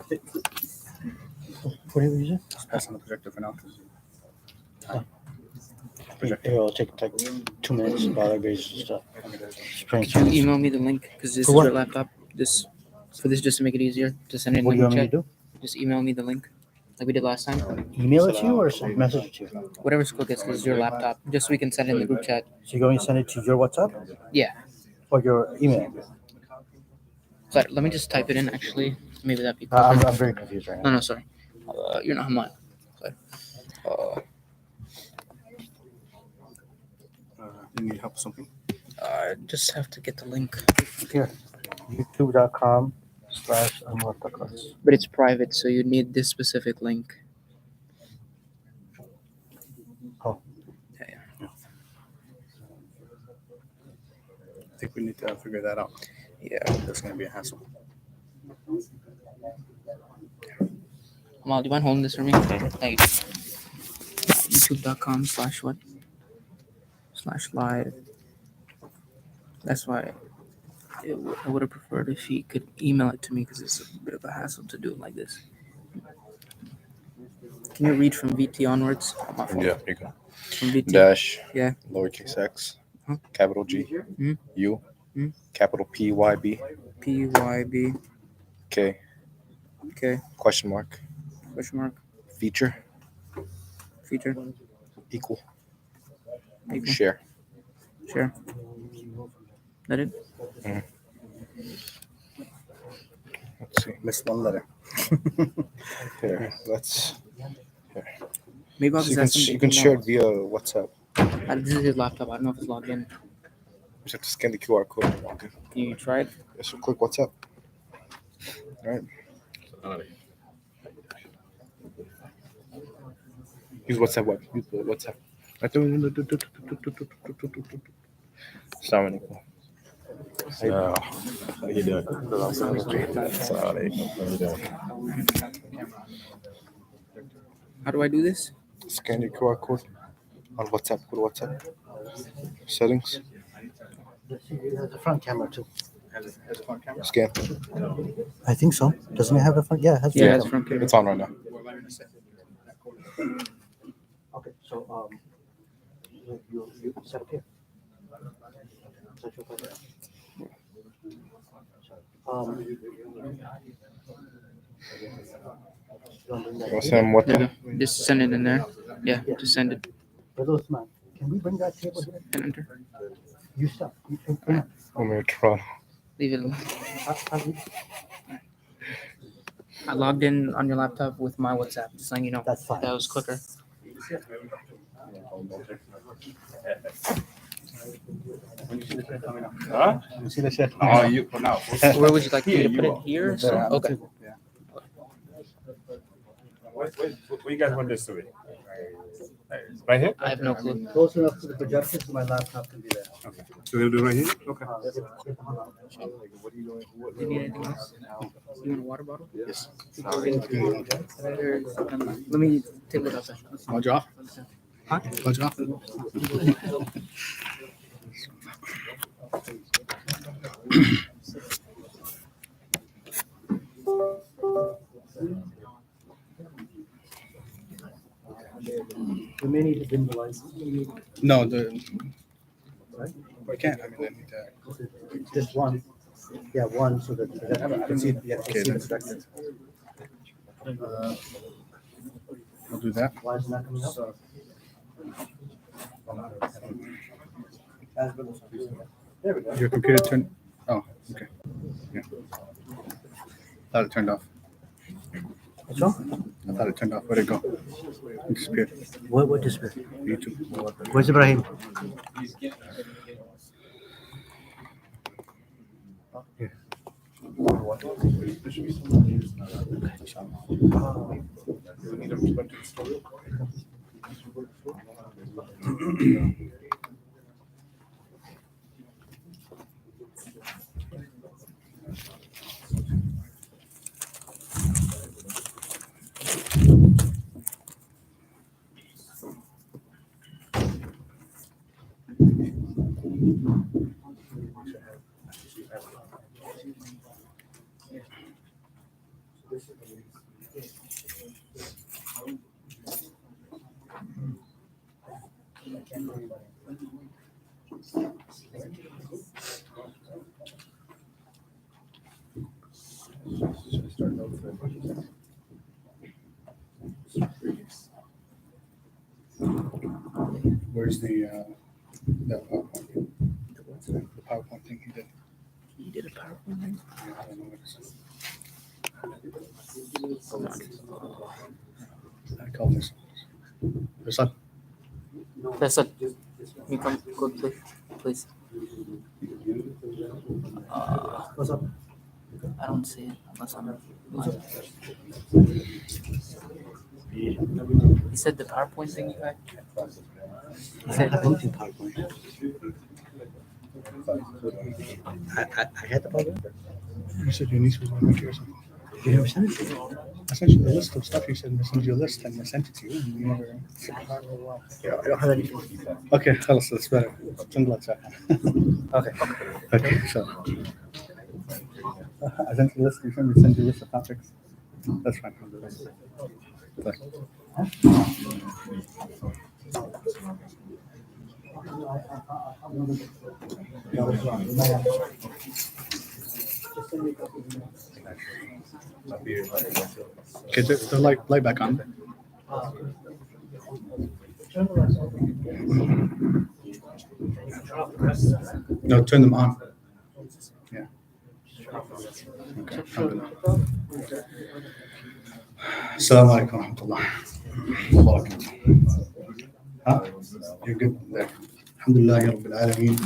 What are you using? Just pass on the projector for now. It'll take like 2 minutes while everybody's just spraying. Could you email me the link? Because this For is what? your laptop. Just to make it easier to send it in What the do you group want me to chat. do? Just email me the link, like we did last time. Email it to you or message it to you? Whatever's quickest, because it's your laptop. Just so we can send it in the group chat. So you're going to send it to your WhatsApp Yeah. or your email? But let me just type it in. Actually, maybe that'd be I'm quicker. very confused right No, now. no, sorry. You're not mine. Sorry. You need help with something? I just have to get the link. Here, youtube.com/Muwatta. But it's private, so you need this specific link. Oh. Yeah. I think we need to figure that out. Yeah. That's going to be a hassle. Amal, do you mind holding this for me? Thank you. youtube.com/what/live. That's why I would have preferred if he could email it to me because it's a bit of a hassle to do it like this. Can you read from VT onwards? On my phone. Yeah, you can. From VT. Dash, Yeah. lowercase x, Huh? capital G, U, capital PYB, PYB. K, Okay. question mark, feature, Feature. equal, Equal. share. Share. That it? Let's see. Missed one letter. Here, let's. Maybe I'll So just ask him to you can email share it us. via WhatsApp. This is his laptop. I don't know if it's logged in. You just have to scan the QR code. Okay. Can you try it? Yeah, so click WhatsApp. All right. Use WhatsApp web. Use the WhatsApp. Assalamu alaikum. How you doing? How do I do this? Scan your QR code on WhatsApp. Go to WhatsApp. Settings. The front camera too. Scan. I think so. Doesn't it have the front? Yeah, it has the Yeah, front it's from It's on right now. Okay, so you set up here. Set your up here. You want to send what? There you go. Just send it in there. Yeah, just send it Can we bring that table here? and enter. You stop. I'm in Toronto. Leave it alone. I logged in on your laptop with my WhatsApp. Just letting you know. That's fine. That was quicker. Huh? You see the shit? Oh, you for now. Where would you like me to put you it? Here? or so? Yeah. Okay. What you guys want this to be? Right here? I have no clue. Close enough to the projector so my laptop can be there. Okay. So we'll do right here? Okay. Do you need anything else? You want a water bottle? Yes. Let me take it outside. Hold you off. Huh? Hold you off. We may need to dim the lights. No, I can't. I mean, I need to. Just one. Yeah, one so that you can see. Yeah, Okay, see the that's- projector. I'll do that. Why is it not coming up? There we go. Your computer turned. Oh, okay. Yeah. Thought it turned off. What's wrong? I thought it turned off. Where'd it go? It disappeared. What display? YouTube. Where's Ibrahim? Here. This Where's the PowerPoint? The PowerPoint thing he did. You did a PowerPoint thing? Yeah, I don't know what it is. Hold on. I called this. Faisal? Faisal, you come go please. What's up? I don't see it unless I'm. He said the PowerPoint thing you had. He I said have anything PowerPoint. I had the PowerPoint. You said your niece was going to make you or something. You never sent it to me. I sent you the list of stuff. You said send you a list and I sent it to you. And you never. Yeah, I don't have anything. Okay, خلاص, that's better. Send that back. Okay. Okay, so. I sent you a list. You send you a list of topics. That's fine. Okay, the light back on. No, turn them on. Yeah. Okay. Assalamu alaikum wa rahmatullah. Huh? You're good there. Alhamdulillah Rabbil Alameen.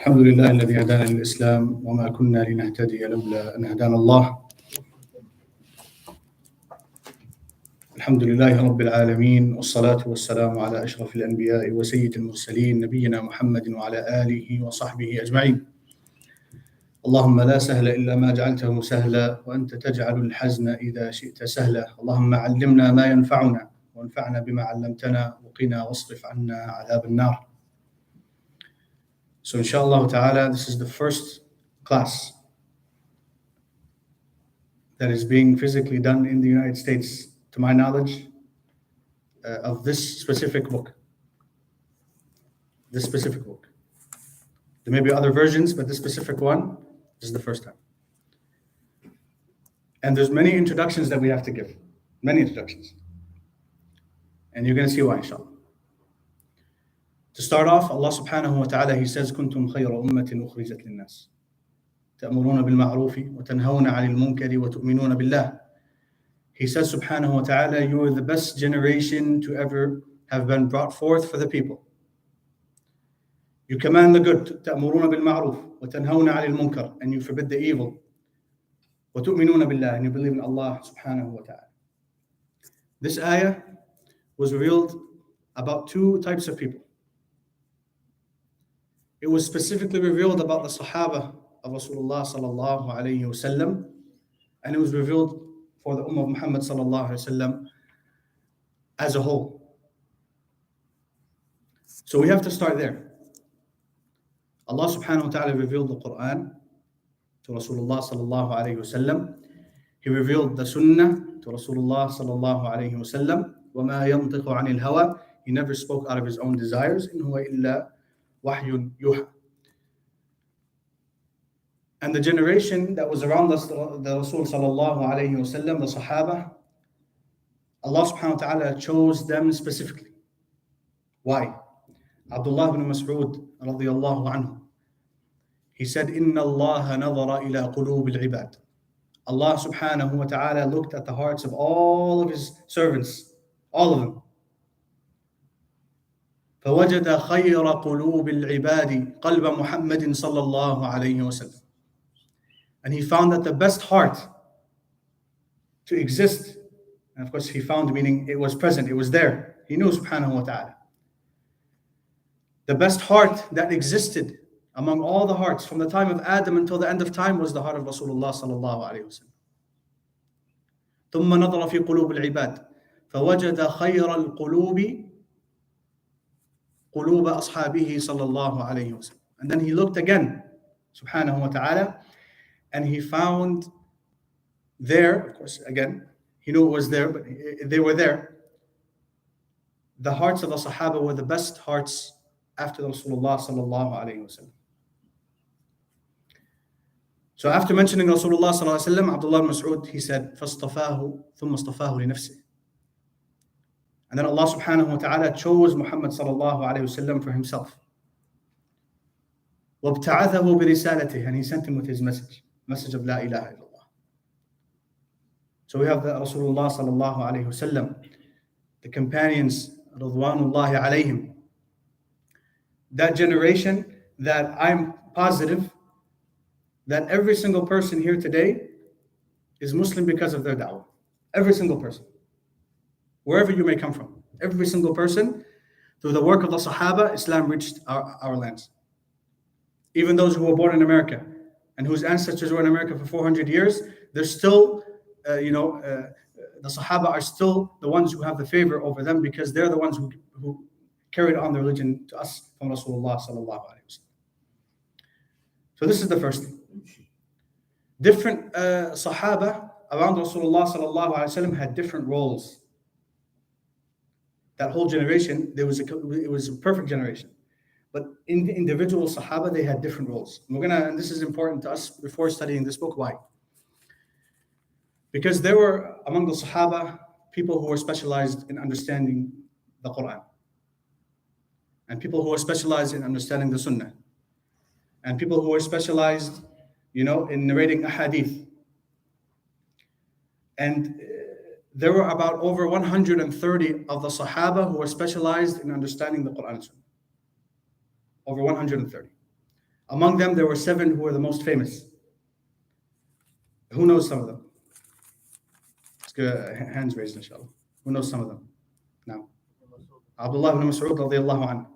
الحمد لله الذي هدانا للإسلام وما كنا لنهتدي لولا أن هدانا الله. الحمد لله رب العالمين والصلاة والسلام على أشرف الأنبياء وسيد المرسلين نبينا محمد وعلى آله وصحبه أجمعين. اللهم لا سهل إلا ما جعلته سهلا وأنت تجعل الحزن إذا شئت سهلا. اللهم علمنا ما ينفعنا وانفعنا بما علمتنا وقنا واصرف عنا عذاب النار. So inshallah ta'ala, this is the first class that is being physically done in the United States, to my knowledge, of this specific book. This specific book. There may be other versions, but this specific one is the first time. And there's many introductions that we have to give. Many introductions. And you're going to see why, inshallah. To start off, Allah subhanahu wa ta'ala, He says, كنتم خير أمة أخرجت للناس تأمرون بالمعروف وتنهون عن المنكر وتؤمنون بالله. He says, subhanahu wa ta'ala, you are the best generation to ever have been brought forth for the people. You command the good, تأمرون بالمعروف وتنهون عن المنكر, and you forbid the evil. وتؤمنون بالله, and you believe in Allah subhanahu wa ta'ala. This ayah was revealed about two types of people. It was specifically revealed about the Sahaba of Rasulullah sallallahu alayhi wasallam, and it was revealed for the Ummah of Muhammad sallallahu alayhi wasallam as a whole. So we have to start there. Allah subhanahu wa ta'ala revealed the Quran to Rasulullah sallallahu alayhi wasallam. He revealed the Sunnah to Rasulullah sallallahu alayhi wasallam. وَمَا يَنطِقُ عَنِ الْهَوَى. He never spoke out of his own desires. إِنْ هُوَ إِلَّا وَحْيٌ يُوحَى. And the generation that was around us, the Rasul sallallahu alayhi wasallam, the Sahaba, Allah subhanahu wa ta'ala chose them specifically. Why? Abdullah ibn Mas'ud radiyallahu anhu, he said, إِنَّ اللَّهَ نَظَرَ إِلَى قُلُوبِ الْعِبَادِ. Allah subhanahu wa ta'ala looked at the hearts of all of His servants, all of them. فَوَجَدَ خَيْرَ قُلُوبِ الْعِبَادِ قَلْبَ مُحَمَّدٍ صَلَّى اللَّهُ عَلَيْهِ وَسَلَّمَ. And he found that the best heart to exist, and of course he found, meaning it was present, it was there. He knew subhanahu wa ta'ala. The best heart that existed among all the hearts from the time of Adam until the end of time was the heart of Rasulullah sallallahu alayhi wa sallam. ثم نظر في قلوب العباد فوجد خير القلوب قلوب أصحابه صلى الله عليه وسلم. And then he looked again, subhanahu wa ta'ala, and he found there, of course, again, he knew it was there, but they were there. The hearts of the Sahaba were the best hearts after Rasulullah sallallahu alayhi wa sallam. So after mentioning Rasulullah sallallahu alayhi wa sallam, Abdullah ibn Mas'ud, he said, فَاصْطَفَاهُ ثُمَّ اصْطَفَاهُ لِنَفْسِهِ. And then Allah subhanahu wa ta'ala chose Muhammad sallallahu alayhi wa sallam for himself. وَابْتَعَثَهُ بِرِسَالَتِهِ. And he sent him with his message of La ilaha illallah. So we have the Rasulullah sallallahu alayhi wa sallam, the companions, Ridwanullahi alayhim. That generation that I'm positive that every single person here today is Muslim because of their da'wah. Every single person. Wherever you may come from. Every single person, through the work of the Sahaba, Islam reached our lands. Even those who were born in America and whose ancestors were in America for 400 years, they're still, the Sahaba are still the ones who have the favor over them because they're the ones who carried on the religion to us from Rasulullah sallallahu alaihi wasallam. So this is the first thing. Different Sahaba around Rasulullah sallallahu alaihi wasallam had different roles. That whole generation, it was a perfect generation. But in the individual Sahaba, they had different roles. And this is important to us before studying this book. Why? Because there were among the Sahaba people who were specialized in understanding the Quran, and people who were specialized in understanding the Sunnah, and people who were specialized, in narrating ahadith. And there were about over 130 of the Sahaba who were specialized in understanding the Quran and Sunnah. Over 130. Among them, there were 7 who were the most famous. Who knows some of them? Let's get hands raised, inshallah. Who knows some of them? Now. Abdullah ibn Mas'ud radiyallahu anhu.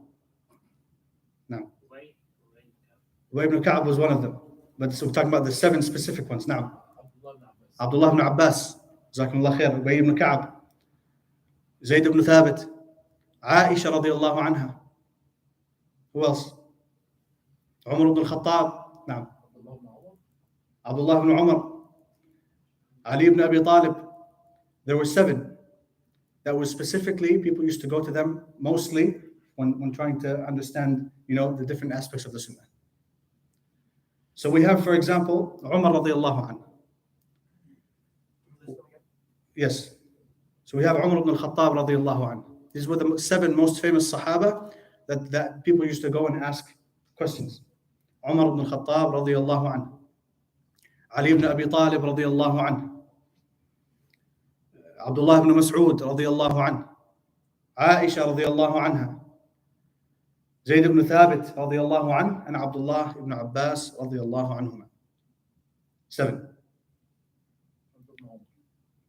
Now. Ubay ibn Ka'b was one of them. But so we're talking about the 7 specific ones now. Abdullah ibn Abbas. Jazakumullah khair. Ubay ibn Ka'b. Zayd ibn Thabit. Aisha radiyallahu anha. Who else? Umar ibn al-Khattab. Now. Abdullah ibn Umar. Ali ibn Abi Talib. There were 7 that was specifically, people used to go to them mostly when trying to understand, the different aspects of the Sunnah. So we have, for example, Umar radiyallahu anhu. Yes. So we have Umar ibn al-Khattab radiyallahu anhu. These were the 7 most famous Sahaba that people used to go and ask questions. Umar ibn al-Khattab radiyallahu anhu. Ali ibn Abi Talib radiyallahu anhu. Abdullah ibn Mas'ud radiyallahu anhu. Aisha radiyallahu anha. Zayd ibn Thabit radiyallahu anhu. And Abdullah ibn Abbas radiyallahu anhuma. 7.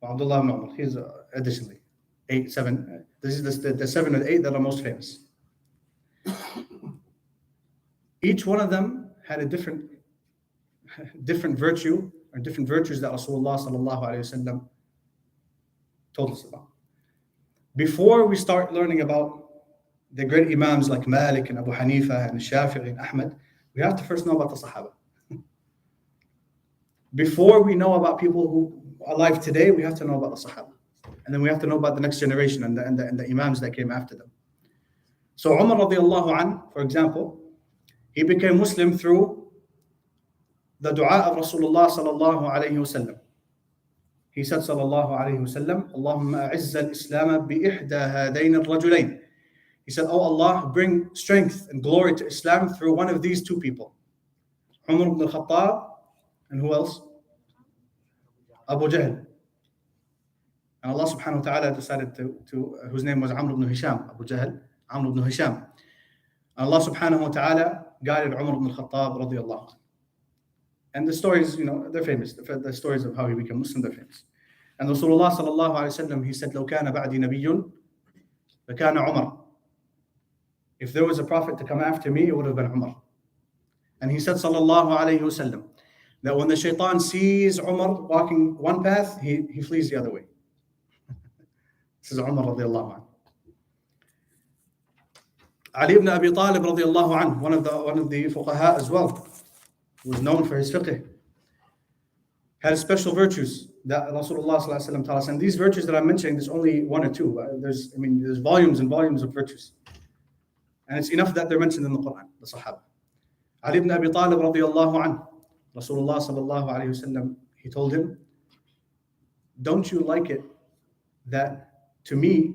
Abdullah ibn Umar. He's additionally 8, 7. This is the 7 or 8 that are most famous. Each one of them had a different virtue or different virtues that Rasulullah sallallahu alaihi wasallam told us about. Before we start learning about the great imams like Malik and Abu Hanifa and Shafi'i and Ahmad, we have to first know about the Sahaba. Before we know about people who are alive today, we have to know about the Sahaba. And then we have to know about the next generation and the imams that came after them. So Umar radiallahu anhu, for example, he became Muslim through the dua of Rasulullah sallallahu alayhi wa sallam. He said sallallahu alayhi wa sallam, Allahumma a'izz al-Islam bi-ihda hadayn al-rajulayn. He said, oh Allah, bring strength and glory to Islam through one of these 2 people. Umar ibn al-Khattab, and who else? Abu Jahl. And Allah subhanahu wa ta'ala decided to whose name was Amr ibn Hisham. Abu Jahl, Amr ibn Hisham. And Allah subhanahu wa ta'ala guided Umar ibn al-Khattab radiyallahu anhu. And the stories, they're famous. The stories of how he became Muslim, they're famous. And Rasulullah sallallahu alayhi wa sallam, he said, لو كان بعدي نبي فكان عمر. If there was a prophet to come after me, it would have been Umar. And he said, sallallahu alayhi wa sallam, that when the shaitan sees Umar walking one path, he flees the other way. This is Umar radiallahu anhu. Ali ibn Abi Talib radiallahu anhu, one of the fuqaha as well, who was known for his fiqh, had special virtues. that Rasulullah sallallahu alaihi wasallam taught us. And these virtues that I'm mentioning, there's only one or two. There's volumes and volumes of virtues. And it's enough that they're mentioned in the Quran, the Sahaba. Ali ibn Abi Talib radiallahu anhu, Rasulullah sallallahu alayhi wasallam, he told him, don't you like it that to me,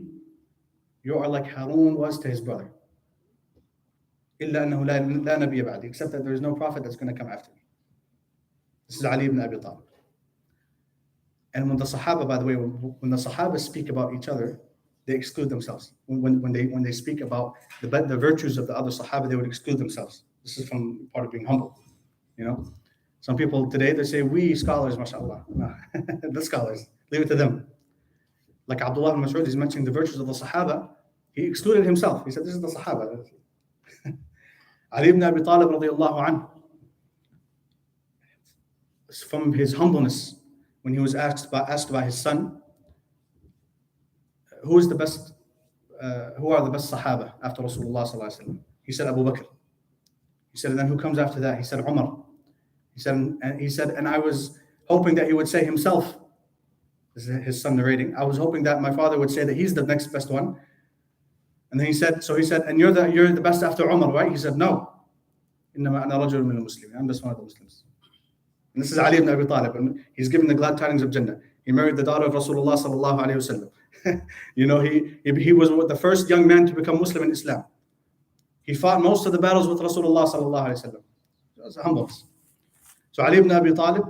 you are like Harun was to his brother? إِلَّا أَنَّهُ لَا نَبِيَّ بَعْدِي, except that there is no prophet that's going to come after me. This is Ali ibn Abi Talib. And when the Sahaba, by the way, when the Sahaba speak about each other, they exclude themselves. When they speak about the virtues of the other Sahaba, they would exclude themselves. This is from part of being humble. You know, some people today, they say, we scholars, mashallah. No, the scholars, leave it to them. Like Abdullah ibn Mas'ud, he's mentioning the virtues of the Sahaba. He excluded himself. He said, this is the Sahaba. Ali ibn Abi Talib radiallahu anhu, from his humbleness, when he was asked by his son, who are the best Sahaba after Rasulullah sallallahu alaihi wasallam? He said Abu Bakr. He said, and then who comes after that? He said Umar. He said, and I was hoping that he would say himself. This is his son narrating. I was hoping that my father would say that he's the next best one. And then he said, and you're the best after Umar, right? He said, no. إنما أنا رجل من المسلمين. I'm just one of the Muslims. And this is Ali ibn Abi Talib, and he's given the glad tidings of Jannah. He married the daughter of Rasulullah sallallahu alaihi wasallam. You know, he was the first young man to become Muslim in Islam. He fought most of the battles with Rasulullah sallallahu alaihi wasallam. That was humbleness. So Ali ibn Abi Talib,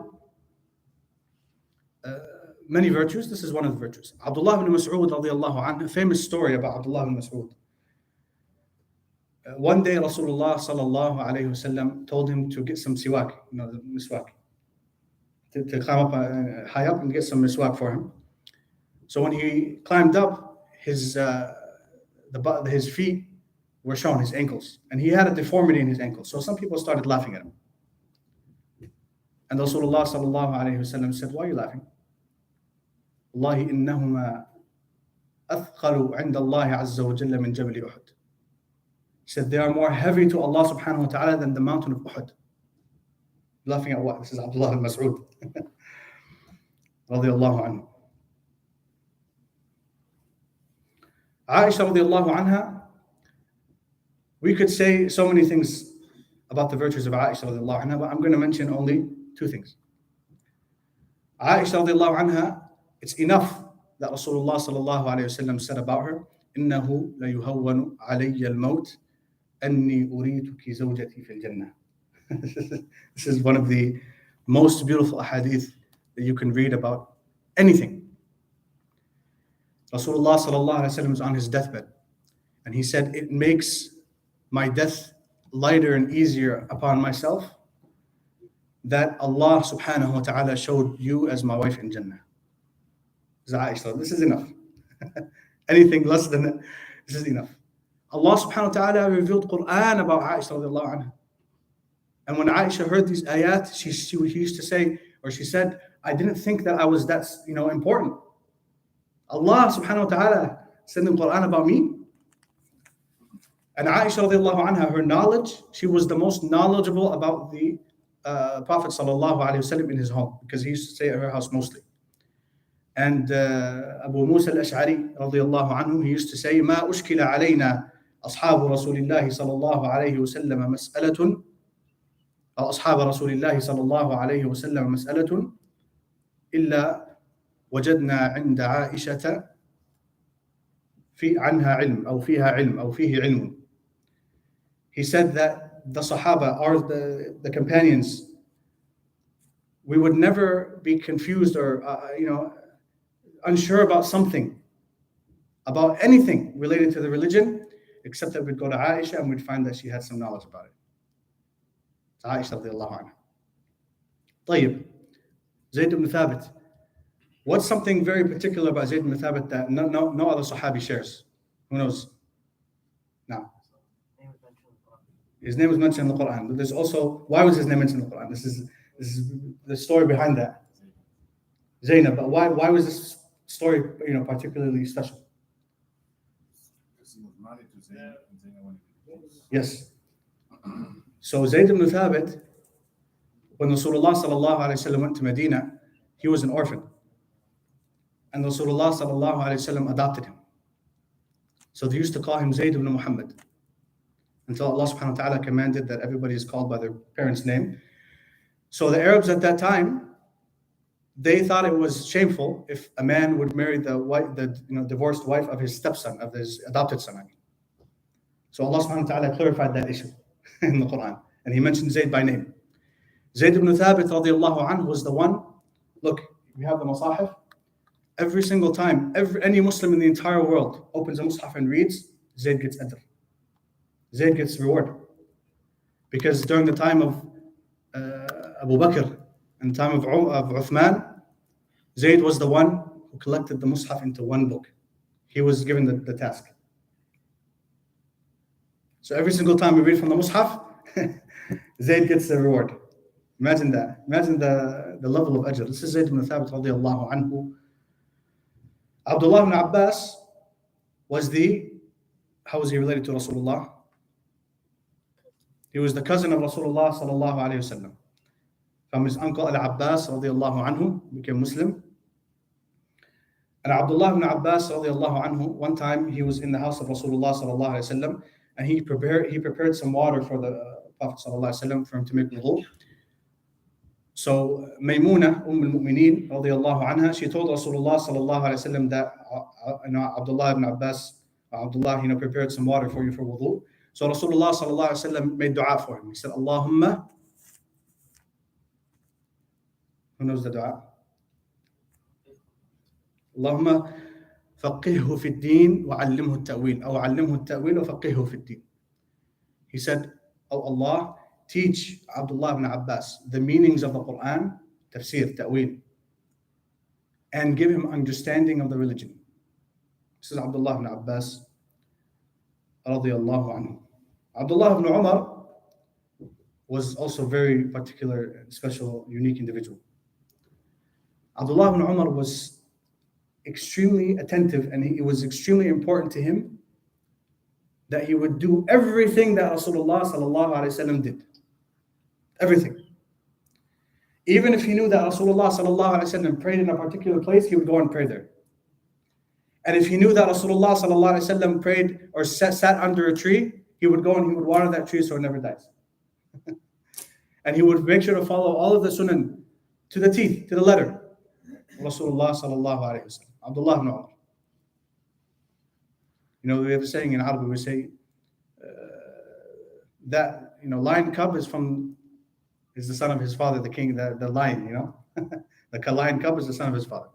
many virtues. This is one of the virtues. Abdullah ibn Mas'ud radiallahu anhu, a famous story about Abdullah ibn Mas'ud. One day Rasulullah sallallahu alaihi wasallam told him to get some siwak, the miswak, to climb up high up and get some miswak for him. So when he climbed up, his feet were shown, his ankles, and he had a deformity in his ankles. So some people started laughing at him. And Rasulullah sallallahu alaihi wasallam said, "Why are you laughing? Wallahi innahuma athqalu 'inda Allah 'azza wa jalla min jabal Uhud." He said, they are more heavy to Allah subhanahu wa ta'ala than the mountain of Uhud. Laughing at what? This is Abdullah ibn Mas'ud. Radiallahu anhu. Aisha radiallahu anha, we could say so many things about the virtues of Aisha radiallahu anha, but I'm going to mention only two things. Aisha radiallahu anha, it's enough that Rasulullah sallallahu alayhi wa sallam said about her, إِنَّهُ لَيُهَوَّنُ عَلَيَّ الْمَوْتِ أَنِّي أُرِيتُكِ زَوْجَتِي فِي الْجَنَّةِ. This is one of the most beautiful ahadith that you can read about anything. Rasulullah sallallahu alayhi wa sallam was on his deathbed, and he said, it makes my death lighter and easier upon myself that Allah subhanahu wa ta'ala showed you as my wife in Jannah. This is enough. Anything less than that, this is enough. Allah subhanahu wa ta'ala revealed Quran about Aisha radiallahu anha. And when Aisha heard these ayat, she used to say, or she said, I didn't think that I was that important. Allah subhanahu wa ta'ala sending Quran about me. And Aisha radiallahu anha, her knowledge, she was the most knowledgeable about the Prophet sallallahu alayhi wasallam in his home, because he used to stay at her house mostly. And Abu Musa al-Ash'ari radiallahu anhu, he used to say, ما أشكل علينا أصحاب رسول الله صلى الله عليه وسلم مسألة أو أصحاب رسول الله صلى الله عليه وسلم مسألة إلا وجدنا عند عائشة في عنها علم أو فيها علم أو فيه علم. He said that the Sahaba or the companions, we would never be confused or unsure about something, about anything related to the religion, except that we'd go to Aisha and we'd find that she had some knowledge about it. It's Aisha radiallahu anha. طيب, Zayd ibn Thabit. What's something very particular about Zayd ibn Thabit that no other Sahabi shares? Who knows? No. His name was mentioned in the Quran. But there's also, why was his name mentioned in the Quran? This is the story behind that. Zaynab, but why was this story particularly special? Yes. So Zayd ibn Thabit, when Rasulullah sallallahu alayhi wa sallam went to Medina, he was an orphan. and Rasulullah sallallahu alayhi wasallam adopted him. So they used to call him Zayd ibn Muhammad until Allah subhanahu wa ta'ala commanded that everybody is called by their parents' name. So the Arabs at that time, they thought it was shameful if a man would marry the divorced wife of his stepson, of his adopted son. I mean. So Allah subhanahu wa ta'ala clarified that issue in the Quran. And he mentioned Zayd by name. Zayd ibn Thabit radiallahu anhu was the one. Look, we have the Masahif. Every single time, any Muslim in the entire world opens a Mus'haf and reads, Zayd gets ajr. Zayd gets reward. Because during the time of Abu Bakr and the time of Uthman, Zayd was the one who collected the Mus'haf into one book. He was given the task. So every single time we read from the Mus'haf, Zayd gets the reward. Imagine that. Imagine the level of ajr. This is Zayd ibn Thabit radiallahu anhu. Abdullah ibn Abbas was how was he related to Rasulullah? He was the cousin of Rasulullah sallallahu alayhi wasallam. From his uncle Al-Abbas radiallahu anhu, became Muslim. And Abdullah ibn Abbas radiallahu anhu, one time he was in the house of Rasulullah sallallahu alayhi wasallam, and he prepared some water for the Prophet sallallahu alayhi wasallam for him to make wudu. So Maymuna, al-Mu'mineen, radiallahu anha, she told Rasulullah sallallahu alayhi wasallam that Abdullah ibn Abbas, Abdullah, prepared some water for you for wudu. So Rasulullah sallallahu alayhi wasallam made dua for him. He said, Allahumma, who knows the dua? Allahumma faqihhu fi ad-din wa 'allimhu at-ta'wil, aw 'allimhu at-ta'wil wa faqihhu fi ad-din. He said, Oh Allah, teach Abdullah ibn Abbas the meanings of the Quran, tafsir, ta'wil, and give him understanding of the religion. This is Abdullah ibn Abbas radiyallahu anhu. Abdullah ibn Umar was also very particular, special, unique individual. Abdullah ibn Umar was extremely attentive, and it was extremely important to him that he would do everything that Rasulullah sallallahu alaihi wasallam did. Everything. Even if he knew that Rasulullah sallallahu alaihi wasallam prayed in a particular place, he would go and pray there. And if he knew that Rasulullah sallallahu alaihi wasallam prayed or sat under a tree, he would go and he would water that tree so it never dies. And he would make sure to follow all of the sunan to the teeth, to the letter. Rasulullah sallallahu alaihi wasallam. Abdullah ibn Umar. We have a saying in Arabic, we say that lion cub is the son of his father, the king, the lion, the lion cub is the son of his father.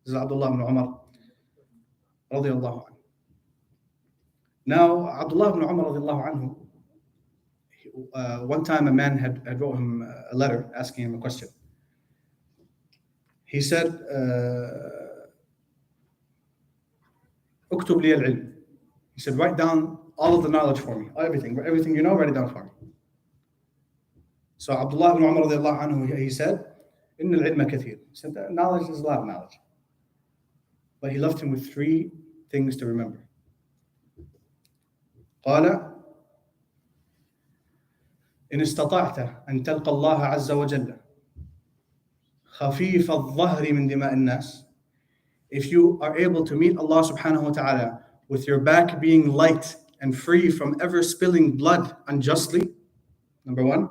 This is Abdullah ibn Umar radiyallahu anhu. Now, Abdullah ibn Umar radiyallahu anhu, one time a man had wrote him a letter asking him a question. He said, "Uktub li al-ilm." He said, write down all of the knowledge for me, everything you know, write it down for me. So Abdullah ibn Umar radiallahu anhu, he said, "Inna al-ilma kathir." He said that knowledge is a lot of knowledge. But he left him with 3 things to remember. قال إن استطعت أن تلقى الله عز وجل خفيف الظهر من دماء الناس. If you are able to meet Allah subhanahu wa ta'ala with your back being light and free from ever spilling blood unjustly, number 1.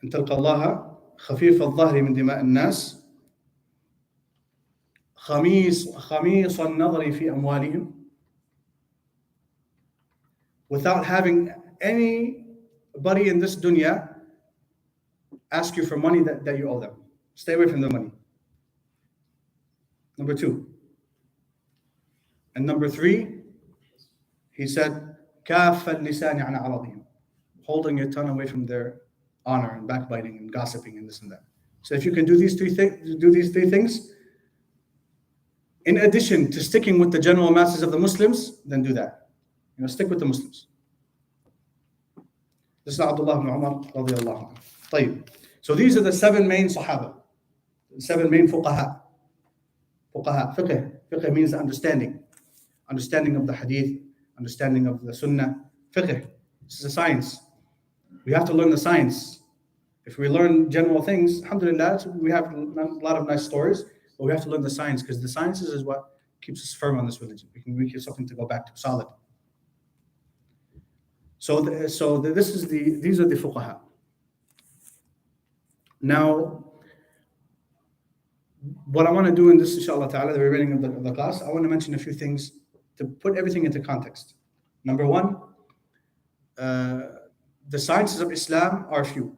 أن تلقى الله خفيف الظهر من دماء الناس خميص النظر في أموالهم, without having anybody in this dunya ask you for money that you owe them. Stay away from the money. Number 2. And number 3, he said, كَافَ اللِّسَانِ عَنْ عَرَضِهِمْ, holding your tongue away from their honor and backbiting and gossiping and this and that. So if you can do these three things, in addition to sticking with the general masses of the Muslims, then do that. Stick with the Muslims. This is Abdullah ibn Umar radiyallahu anhu. طيب. So these are the 7 main Sahaba, 7 main fuqaha. Fiqh means understanding of the hadith, understanding of the sunnah. Fiqh, this is a science. We have to learn the science If we learn general things, alhamdulillah, we have a lot of nice stories, but we have to learn the science, because the sciences is what keeps us firm on this religion. We keep something to go back to, solid. These are the fuqaha. Now, what I want to do in this, inshallah ta'ala, the beginning of the class, I want to mention a few things to put everything into context. Number one, the sciences of Islam are few.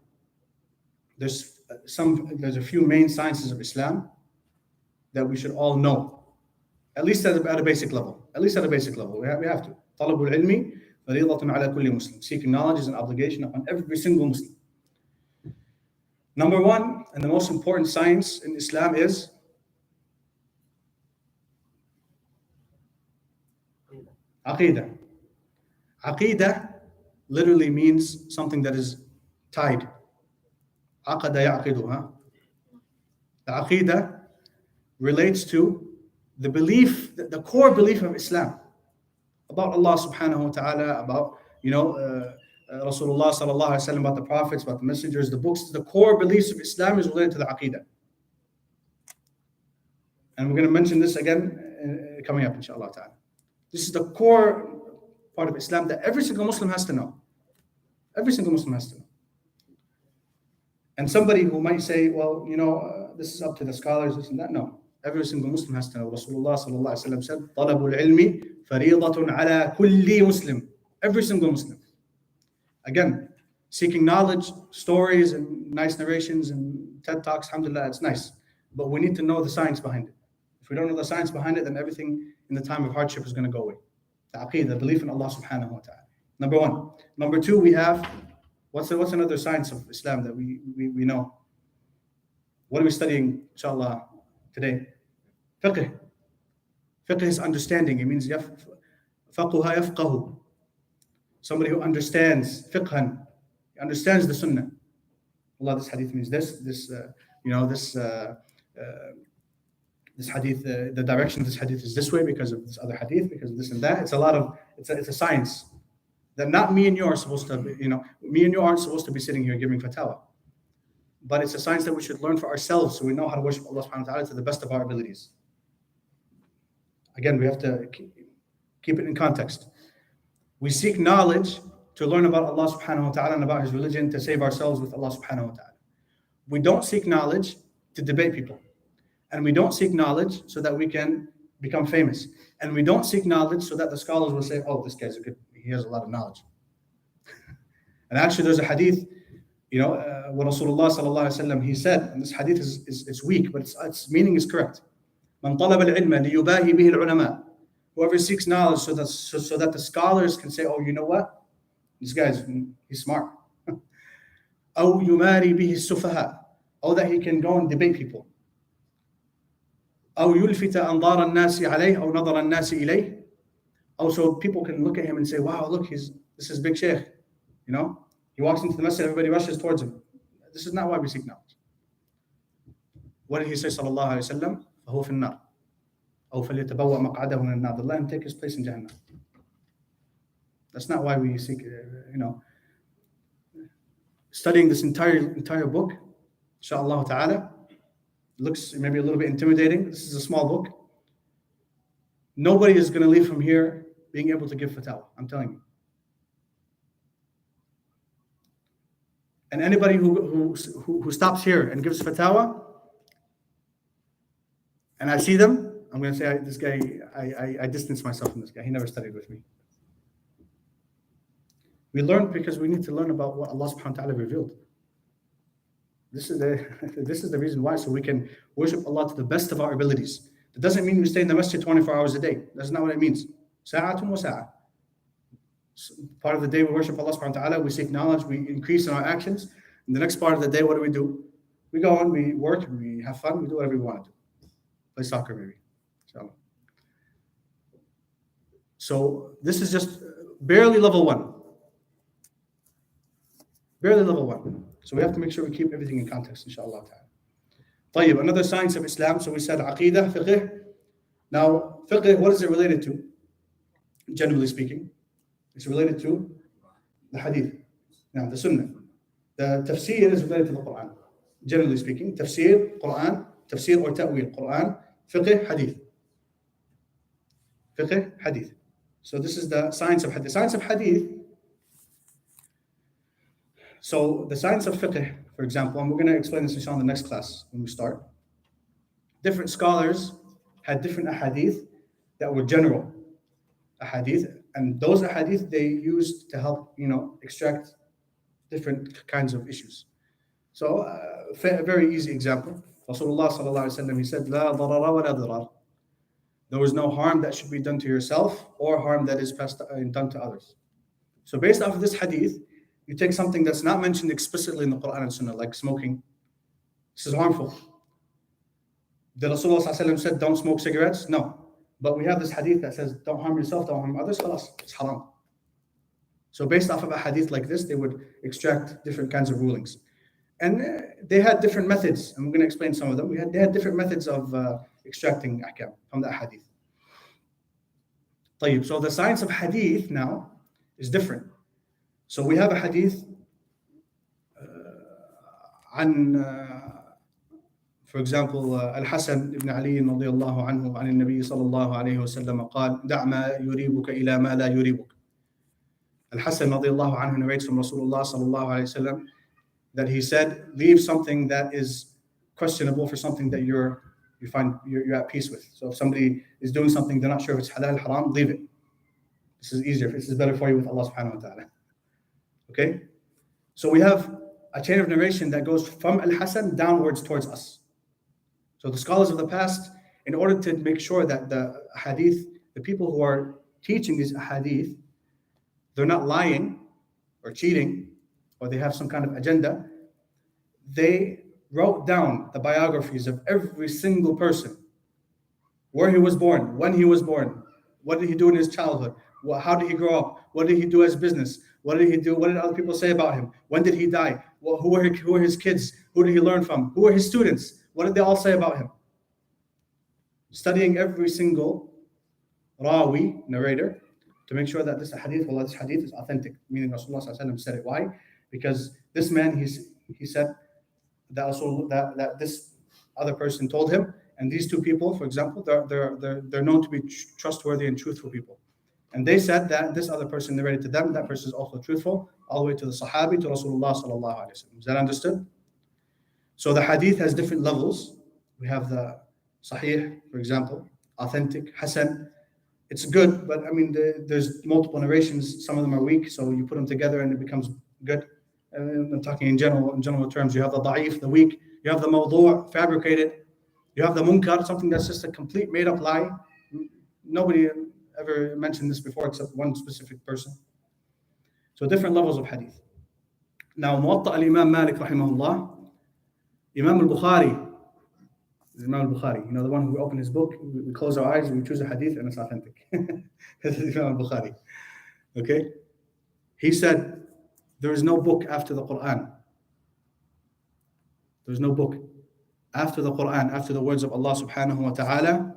There's a few main sciences of Islam that we should all know, at least at a basic level. At least at a basic level, we have to. طلب العلم فريضة على كل مسلم. Seeking knowledge is an obligation upon every single Muslim. Number one, and the most important science in Islam is Aqidah. Aqidah literally means something that is tied. Aqada ya'qidu. The Aqidah relates to the belief, the core belief of Islam about Allah subhanahu wa ta'ala, about Rasulullah sallallahu alaihi wasallam, about the prophets, about the messengers, the books. The core beliefs of Islam is related to the Aqidah. And we're going to mention this again coming up, inshallah ta'ala. This is the core part of Islam that every single Muslim has to know. Every single Muslim has to know. And somebody who might say, well, this is up to the scholars, this and that. No, every single Muslim has to know. Rasulullah sallallahu alaihi wasallam said, طلب العلم فريضة على كل مسلم. Every single Muslim. Again, seeking knowledge, stories and nice narrations and TED Talks, alhamdulillah, it's nice. But we need to know the science behind it. If we don't know the science behind it, then everything in the time of hardship is going to go away. The aqeedah, the belief in Allah subhanahu wa ta'ala. Number one. Number two, we have, what's another science of Islam that we know? What are we studying, inshallah, today? Fiqh. Fiqh is understanding. It means faqaha yafqahu. Somebody who understands fiqhan, understands the sunnah. Allah, this hadith means this hadith, the direction of this hadith is this way because of this other hadith, because of this and that. It's a science that not me and you are supposed to, me and you aren't supposed to be sitting here giving fatwa. But it's a science that we should learn for ourselves so we know how to worship Allah subhanahu wa ta'ala to the best of our abilities. Again, we have to keep it in context. We seek knowledge to learn about Allah subhanahu wa ta'ala and about His religion to save ourselves with Allah subhanahu wa ta'ala. We don't seek knowledge to debate people. And we don't seek knowledge so that we can become famous. And we don't seek knowledge so that the scholars will say, oh, this guy's he has a lot of knowledge. And actually there's a hadith, what Rasulullah sallallahu alaihi wasallam, he said, and this hadith is weak, but its meaning is correct. Man talab al-ilma liyubahi bihi al-ulama. Whoever seeks knowledge so that the scholars can say, oh, you know what? This guy's, he's smart. أو يماري به السفهاء. Or that he can go and debate people. أو يلفت أنظار الناس عليه أو نظر الناس إليه. Also, people can look at him and say, wow, look, this is big sheikh. He walks into the masjid, everybody rushes towards him. This is not why we seek knowledge. What did he say, sallallahu alayhi wa sallam? فهو في النار. أو فليتبوأ مقعده من النار. Let him take his place in Jannah. That's not why we seek, studying this entire book, inshallah ta'ala, looks maybe a little bit intimidating. This is a small book. Nobody is going to leave from here being able to give fatwa. I'm telling you. And anybody who stops here and gives fatwa, and I see them, I'm going to say, this guy, I distance myself from this guy. He never studied with me. We learn because we need to learn about what Allah subhanahu wa ta'ala revealed. This is the reason why, so we can worship Allah to the best of our abilities. It doesn't mean we stay in the masjid 24 hours a day. That's not what it means. Sa'atun wa sa'a. Part of the day we worship Allah subhanahu wa ta'ala, we seek knowledge, we increase in our actions. And the next part of the day, what do? We go on, we work, we have fun, we do whatever we want to do. Play soccer maybe. So this is just barely level 1. Barely level 1. So we have to make sure we keep everything in context, inshallah ta'ala. طيب, another science of Islam. So we said aqidah, fiqh. Now, fiqh, what is it related to? Generally speaking, it's related to the hadith. Now, the sunnah. The tafsir is related to the Quran. Generally speaking, tafsir, Quran, tafsir or ta'wil, Quran, fiqh, hadith. Fiqh, hadith. So this is the science of hadith. Science of hadith. So the science of fiqh, for example, and we're going to explain this inshallah in the next class when we start. Different scholars had different ahadith that were general ahadith, and those ahadith they used to help, extract different kinds of issues. So a very easy example. Rasulullah sallallahu alaihi wasallam, he said, "La darara wa la dirar." There was no harm that should be done to yourself or harm that is done to others. So based off of this hadith, you take something that's not mentioned explicitly in the Quran and Sunnah, like smoking. This is harmful. Did Rasulullah sallallahu alaihi wasallam said, "Don't smoke cigarettes"? No. But we have this hadith that says, "Don't harm yourself, don't harm others." Khalas, it's haram. So based off of a hadith like this, they would extract different kinds of rulings. And they had different methods, and we're going to explain some of them. They had different methods of extracting ahkam from the hadith. طيب, so the science of hadith now is different. So we have a hadith for example, Al-Hasan ibn Ali رضي الله عنه عن النبي صلى الله عليه وسلم قال دع ما يريبك إلى ما لا يريبك. Al-Hasan رضي الله عنه narrates from Rasulullah صلى الله عليه وسلم that he said, leave something that is questionable for something that you find you're at peace with. So if somebody is doing something they're not sure if it's halal, haram, leave it. This is easier. This is better for you with Allah subhanahu wa ta'ala. Okay? So we have a chain of narration that goes from Al-Hasan downwards towards us. So the scholars of the past, in order to make sure that the hadith, the people who are teaching these hadith, they're not lying or cheating, or they have some kind of agenda, they wrote down the biographies of every single person, where he was born, when he was born, what did he do in his childhood, how did he grow up, what did he do as business, what did he do, what did other people say about him, when did he die, who were his kids, who did he learn from, who were his students, what did they all say about him. Studying every single rawi, narrator, to make sure that this hadith is authentic, meaning Rasulullah said it. Why? Because this man, he said that that this other person told him, and these two people, for example, they're known to be trustworthy and truthful people, and they said that this other person narrated to them, that person is also truthful, all the way to the Sahabi, to Rasulullah sallallahu alaihi wasallam. Is that understood? So the hadith has different levels. We have the Sahih, for example, authentic, Hasan. It's good, but I mean, there's multiple narrations. Some of them are weak, so you put them together and it becomes good. I'm talking in general terms. You have the da'if, the weak. You have the mawdu', fabricated. You have the munkar, something that's just a complete made-up lie. Nobody ever mentioned this before except one specific person. So different levels of hadith. Now, Muwatta al-Imam Malik rahimahullah, Imam al-Bukhari, the one who opened his book, we close our eyes, we choose a hadith, and it's authentic. This is Imam al-Bukhari. Okay? He said, there is no book after the Quran. There's no book after the Quran, after the words of Allah subhanahu wa ta'ala,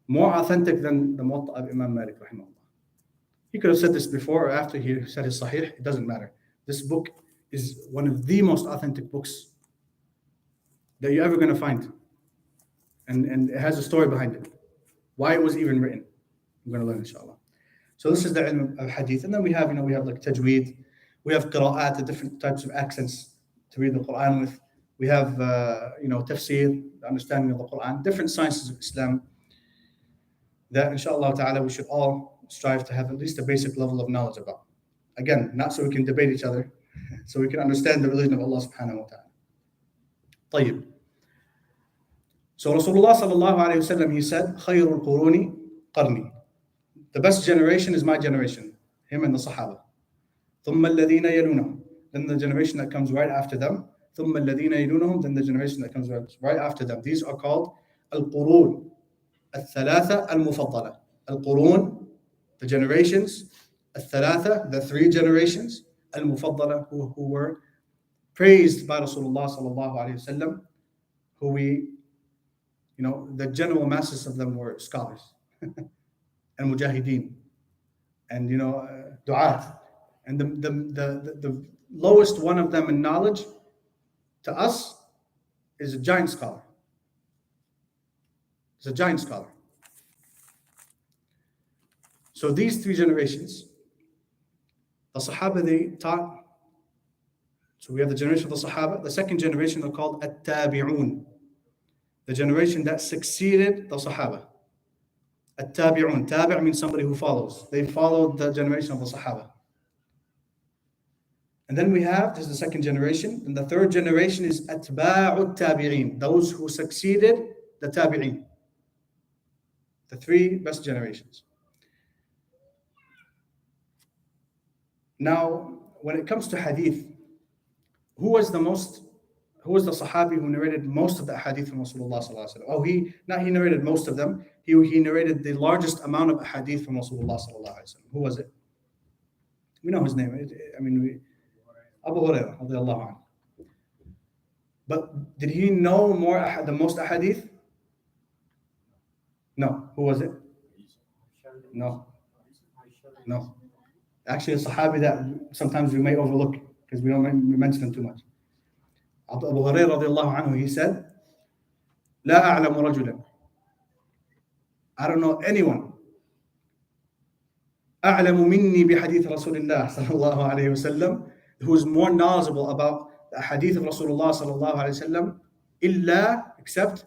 more authentic than the Muwatta of Imam Malik rahimahullah. He could have said this before or after he said his Sahih, it doesn't matter. This book is one of the most authentic books that you're ever going to find. And it has a story behind it. Why it was even written. We're going to learn inshallah. So this is the ilm of hadith. And then we have like tajweed. We have qira'at, the different types of accents to read the Quran with. We have, tafsir, the understanding of the Quran, different sciences of Islam that inshallah ta'ala we should all strive to have at least a basic level of knowledge about. Again, not so we can debate each other, so we can understand the religion of Allah subhanahu wa ta'ala. طيب. So Rasulullah sallallahu alayhi wa sallam, he said, خَيْرُ الْقُرُونِ قَرْنِي. The best generation is my generation, him and the Sahaba. ثُمَّ الَّذِينَ يَلُونَهُمْ. Then the generation that comes right after them. ثُمَّ الَّذِينَ يَلُونَهُمْ. Then the generation that comes right after them. These are called القرون الثلاثة المفضلة. القرون, the generations, الثلاثة, the three generations, المفضلة, who were praised by Rasulullah sallallahu alayhi wa sallam, who the general masses of them were scholars and mujahideen and du'at, and the lowest one of them in knowledge to us is a giant scholar. It's a giant scholar. So these three generations, the Sahaba, they taught. So we have the generation of the Sahaba. The second generation are called At-Tabi'un, the generation that succeeded the Sahaba. At-Tabi'un, Tabi' means somebody who follows. They followed the generation of the Sahaba. And then we have, this is the second generation, and the third generation is Atba'u Tabi'in, those who succeeded the Tabi'in. The three best generations. Now, when it comes to hadith, who was the Sahabi who narrated most of the hadith from Rasulullah sallallahu alaihi wasallam? Oh, he narrated most of them. He narrated the largest amount of hadith from Rasulullah sallallahu alaihi wasallam. Who was it? We know his name. Abu Hurairah radiallahu anhu. But did he know the most ahadith? No. Who was it? No. Actually, a Sahabi that sometimes we may overlook because we mention him too much. Abu Hurairah radiallahu anhu, he said, لا أعلم رجلا. I don't know anyone أعلم مني بحديث رسول الله صلى الله عليه وسلم, who is more knowledgeable about the hadith of Rasulullah صلى الله عليه وسلم إلا, except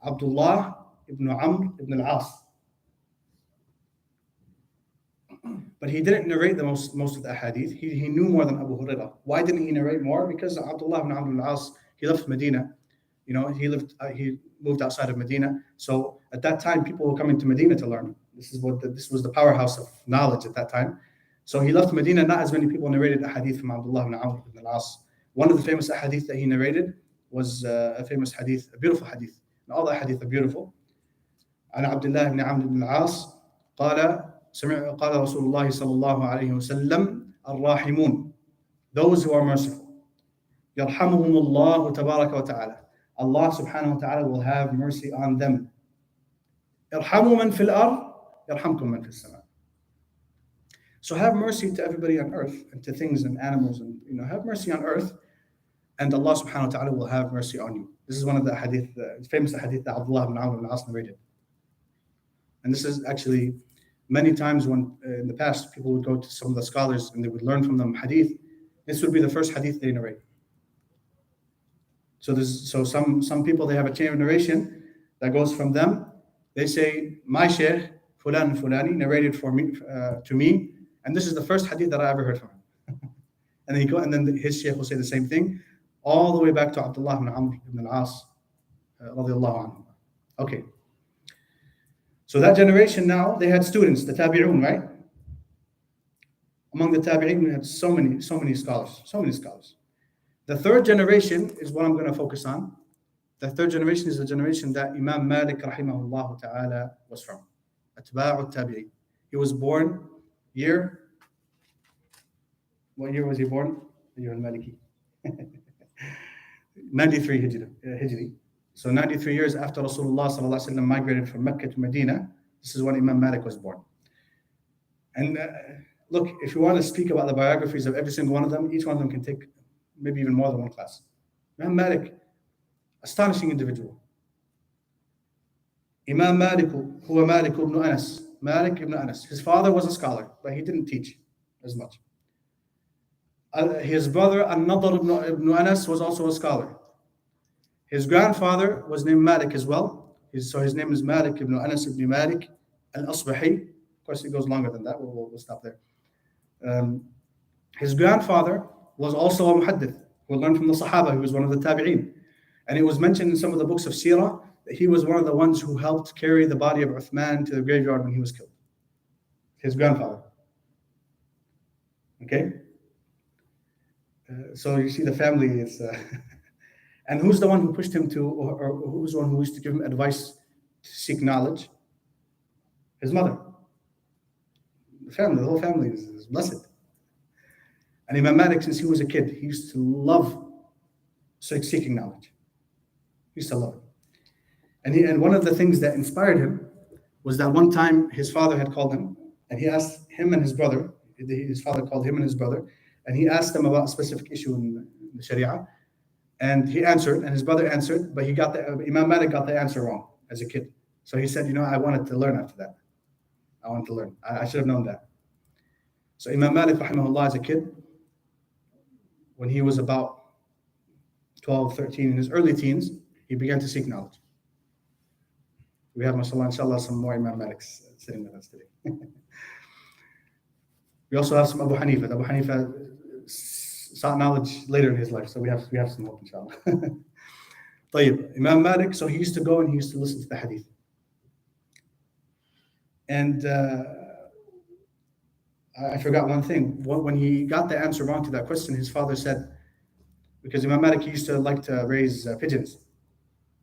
Abdullah ibn Amr ibn al-As. But he didn't narrate the most of the hadith. He knew more than Abu Hurairah. Why didn't he narrate more? Because Abdullah ibn Amr ibn al-As, he left Medina. He moved outside of Medina. So at that time, people were coming to Medina to learn. This was the powerhouse of knowledge at that time. So he left Medina. Not as many people narrated a hadith from Abdullah ibn Amr ibn al-As. One of the famous hadith that he narrated was a famous hadith, a beautiful hadith. And all the hadith are beautiful. عن عبد الله بن عمرو بن العاص قال رسول الله صلى الله عليه وسلم الراحمون, those who are merciful, يرحمهم الله تبارك وتعالى, Allah subhanahu wa ta'ala will have mercy on them. ارحموا من في الأرض يرحمكم من في السماء. So have mercy to everybody on earth and to things and animals, and have mercy on earth, and Allah subhanahu wa ta'ala will have mercy on you. This is one of the hadith, famous hadith that Abdullah ibn Amr ibn al-As narrated. And this is actually many times when in the past people would go to some of the scholars and they would learn from them hadith. This would be the first hadith they narrate. So some people, they have a chain of narration that goes from them. They say, my shaykh fulan fulani narrated for me to me, and this is the first hadith that I ever heard from him. and then his shaykh will say the same thing, all the way back to Abdullah ibn Amr ibn al-As radiallahu anhu. Okay. So that generation now, they had students, the Tabi'un, right? Among the Tabi'un, we had so many scholars. The third generation is what I'm going to focus on. The third generation is the generation that Imam Malik rahimahullah ta'ala was from. Atba'u Tabi'in. He was born what year was he born? Year al-Maliki. 93 Hijri. So 93 years after Rasulullah sallallahu alaihi wasallam migrated from Mecca to Medina, this is when Imam Malik was born. And look, if you want to speak about the biographies of every single one of them, each one of them can take maybe even more than one class. Imam Malik, astonishing individual. Imam Malik, huwa Malik ibn Anas. Malik ibn Anas. His father was a scholar, but he didn't teach as much. His brother, An-Nadr ibn Anas, was also a scholar. His grandfather was named Malik as well. So his name is Malik ibn Anas ibn Malik al-Asbahi. Of course, it goes longer than that. We'll stop there. His grandfather was also a muhaddith who learned from the Sahaba. He was one of the Tabi'in. And it was mentioned in some of the books of Sirah that he was one of the ones who helped carry the body of Uthman to the graveyard when he was killed. His grandfather. Okay? So you see the family is... And who's the one who pushed him to, or who's the one who used to give him advice to seek knowledge? His mother. The whole family is blessed. And Imam Malik, since he was a kid, he used to love seeking knowledge. He used to love it. And one of the things that inspired him was that one time his father had called him, and he asked him and his brother, his father called him and his brother, and he asked them about a specific issue in the Sharia, and he answered, and his brother answered, but Imam Malik got the answer wrong as a kid. So he said, I wanted to learn after that. I wanted to learn. I should have known that. So Imam Malik, rahimahullah, as a kid, when he was about 12, 13, in his early teens, he began to seek knowledge. We have, mashallah, inshallah, some more Imam Maliks sitting with us today. We also have some Abu Hanifa. Abu Hanifa sought knowledge later in his life, so we have some hope, inshallah. طيب, Imam Malik, so he used to go and he used to listen to the hadith. And I forgot one thing. When he got the answer wrong to that question, his father said, because Imam Malik used to like to raise pigeons.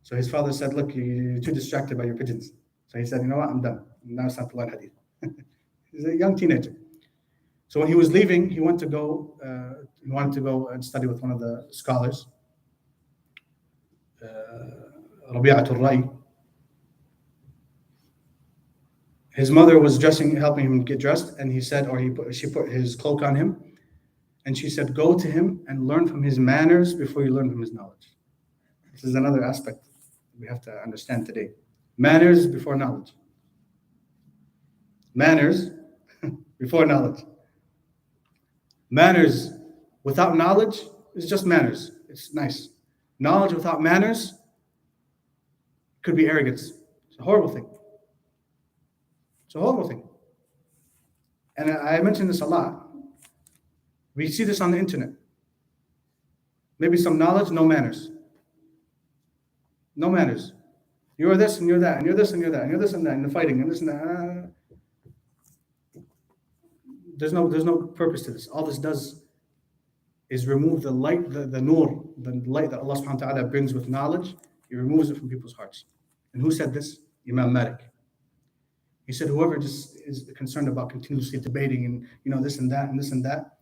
So his father said, look, you're too distracted by your pigeons. So he said, you know what, I'm done. Now it's time to learn hadith. He's a young teenager. So when he was leaving, he wanted to go and study with one of the scholars, Rabi'atul Ra'i. His mother was helping him get dressed, and he said, she put his cloak on him, and she said, go to him and learn from his manners before you learn from his knowledge. This is another aspect we have to understand today. Manners before knowledge. Manners before knowledge. Manners without knowledge is just manners. It's nice. Knowledge without manners could be arrogance. It's a horrible thing. It's a horrible thing. And I mention this a lot. We see this on the internet. Maybe some knowledge, no manners. No manners. You're this and you're that, and you're this and you're that, and you're this and that, and you're fighting, and this and that. There's no purpose to this. All this does is remove the light, the nur, the light that Allah subhanahu wa ta'ala brings with knowledge. He removes it from people's hearts. And who said this? Imam Malik. He said, whoever just is concerned about continuously debating and this and that and this and that,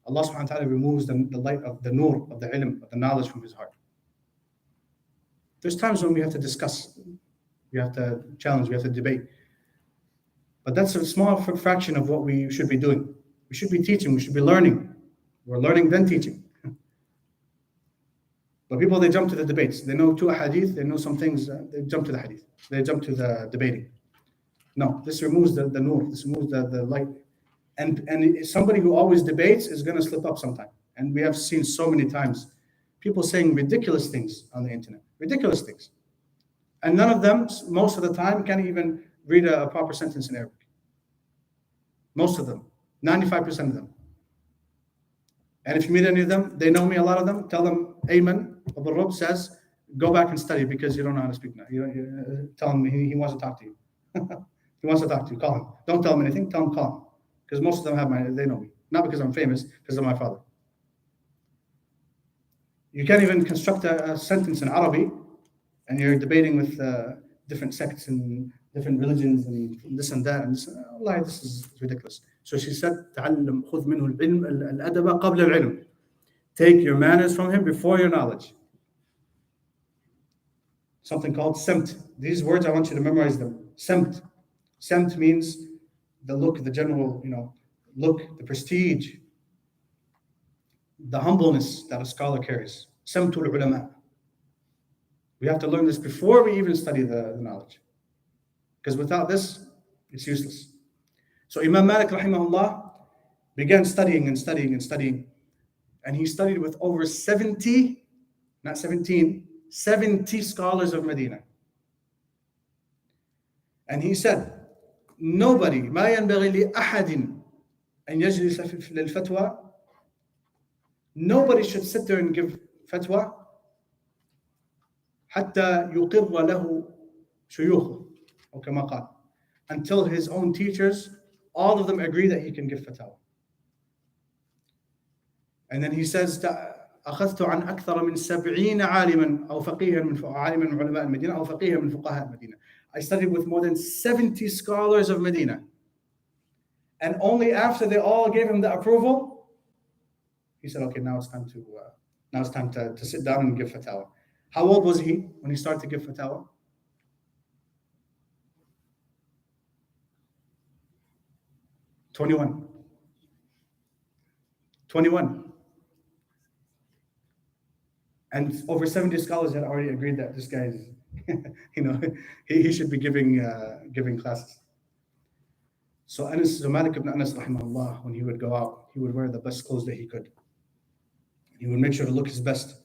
Allah subhanahu wa ta'ala removes the light of the nur, of the ilm, of the knowledge from his heart. There's times when we have to discuss, we have to challenge, we have to debate. But that's a small fraction of what we should be doing. We should be teaching, we should be learning. We're learning, then teaching. But people, they jump to the debates. They know two hadith, they know some things, they jump to the hadith. They jump to the debating. No, this removes the nur, this removes the light. And somebody who always debates is going to slip up sometime. And we have seen so many times people saying ridiculous things on the internet. Ridiculous things. And none of them, most of the time, can't even read a proper sentence in Arabic. Most of them. 95% of them. And if you meet any of them, they know me, a lot of them, tell them, Ayman, Abu Rub says, go back and study because you don't know how to speak now. Tell him he wants to talk to you. He wants to talk to you, call him. Don't tell him anything, tell him call him. Because most of them they know me. Not because I'm famous, because of my father. You can't even construct a sentence in Arabic, and you're debating with different sects and different religions and this and that. And this, Allah, this is ridiculous. So she said, تعلم خذ منه العلم الأدب قبل العلم. Take your manners from him before your knowledge. Something called semt. These words, I want you to memorize them. Semt. Semt means the look, the general, look, the prestige, the humbleness that a scholar carries. Samtul ulama. We have to learn this before we even study the knowledge. Because without this, it's useless. So Imam Malik, rahimahullah, began studying and studying and studying. And he studied with over 70, not 17, 70 scholars of Medina. And he said, nobody, ما ينبغي لأحد أن يجلس للفتوى. Nobody should sit there and give fatwa حتى يقر له شيوخه أو كما قال, until his own teachers, all of them agree that he can give fatwa. And then he says, أخذت عن أكثر من 70 عالما أو فقيها من عالما من علماء المدينة أو فقيها من فقهاء المدينة. I studied with more than 70 scholars of Medina. And only after they all gave him the approval, he said, okay, now it's time to sit down and give fatwa. How old was he when he started to give fatwa? 21. 21. And over 70 scholars had already agreed that this guy is, he should be giving classes. So Malik ibn Anas, rahimahullah, when he would go out, he would wear the best clothes that he could. He would make sure to look his best.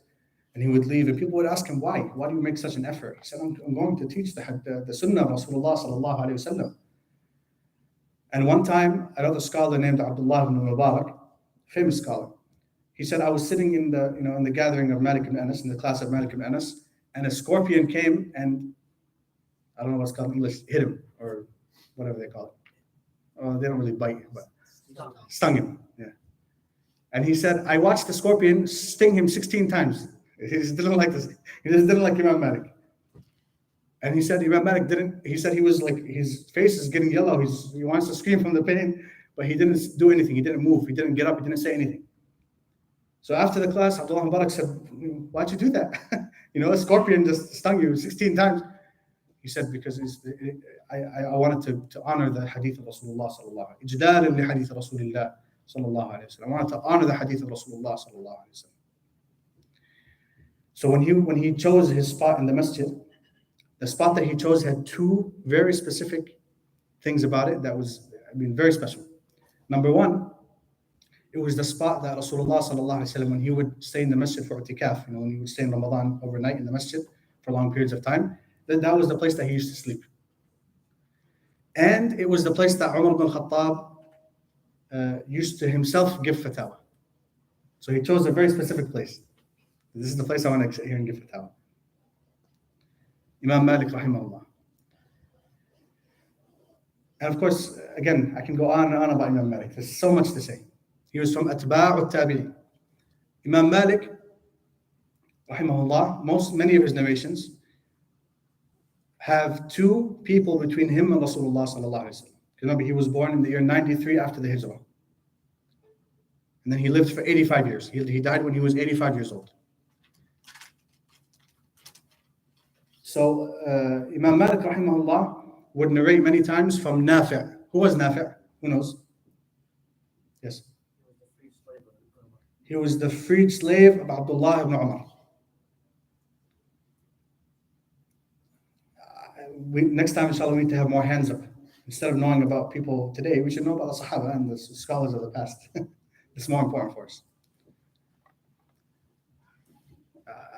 And he would leave, and people would ask him, why? Why do you make such an effort? He said, I'm going to teach the sunnah of Rasulullah sallallahu alayhi wa sallam. And one time, another scholar named Abdullah ibn Mubarak, famous scholar, he said, I was sitting in the gathering of Malik ibn Anas, in the class of Malik ibn Anas, and a scorpion came and, I don't know what's called in English, hit him, or whatever they call it. Oh, they don't really bite, but stung him. Yeah. And he said, I watched the scorpion sting him 16 times. He just didn't like this. He just didn't like Imam Malik. And he said Imam Malik didn't, he said he was like, his face is getting yellow. He wants to scream from the pain, but he didn't do anything. He didn't move. He didn't get up. He didn't say anything. So after the class, Abdullah Mubarak said, why'd you do that? A scorpion just stung you 16 times. He said, because I wanted to honor the hadith of Rasulullah sallallahu alayhi wa sallam. Ijdalan li hadith Rasulullah sallallahu alayhi wa sallam. I wanted to honor the hadith of Rasulullah sallallahu alayhi wa sallam. So when he chose his spot in the masjid, the spot that he chose had two very specific things about it that was, very special. Number one, it was the spot that Rasulullah sallallahu alayhi wa sallam, when he would stay in the masjid for i'tikaf, when he would stay in Ramadan overnight in the masjid for long periods of time, that was the place that he used to sleep. And it was the place that Umar ibn Khattab used to himself give fatwa. So he chose a very specific place. This is the place I want to sit here and give fatwa. Imam Malik rahimahullah. And of course, again, I can go on and on about Imam Malik. There's so much to say. He was from Atba'u Tabi'i. Imam Malik rahimahullah, many of his narrations have two people between him and Rasulullah sallallahu alaihi wasallam. Remember, he was born in the year 93 after the Hijrah. And then he lived for 85 years. He died when he was 85 years old. So Imam Malik rahimahullah would narrate many times from Nafi'. Who was Nafi'? Who knows? Yes. He was the freed slave of Abdullah ibn Umar. Next time, inshallah, we need to have more hands up. Instead of knowing about people today, we should know about the Sahaba and the scholars of the past. It's more important for us.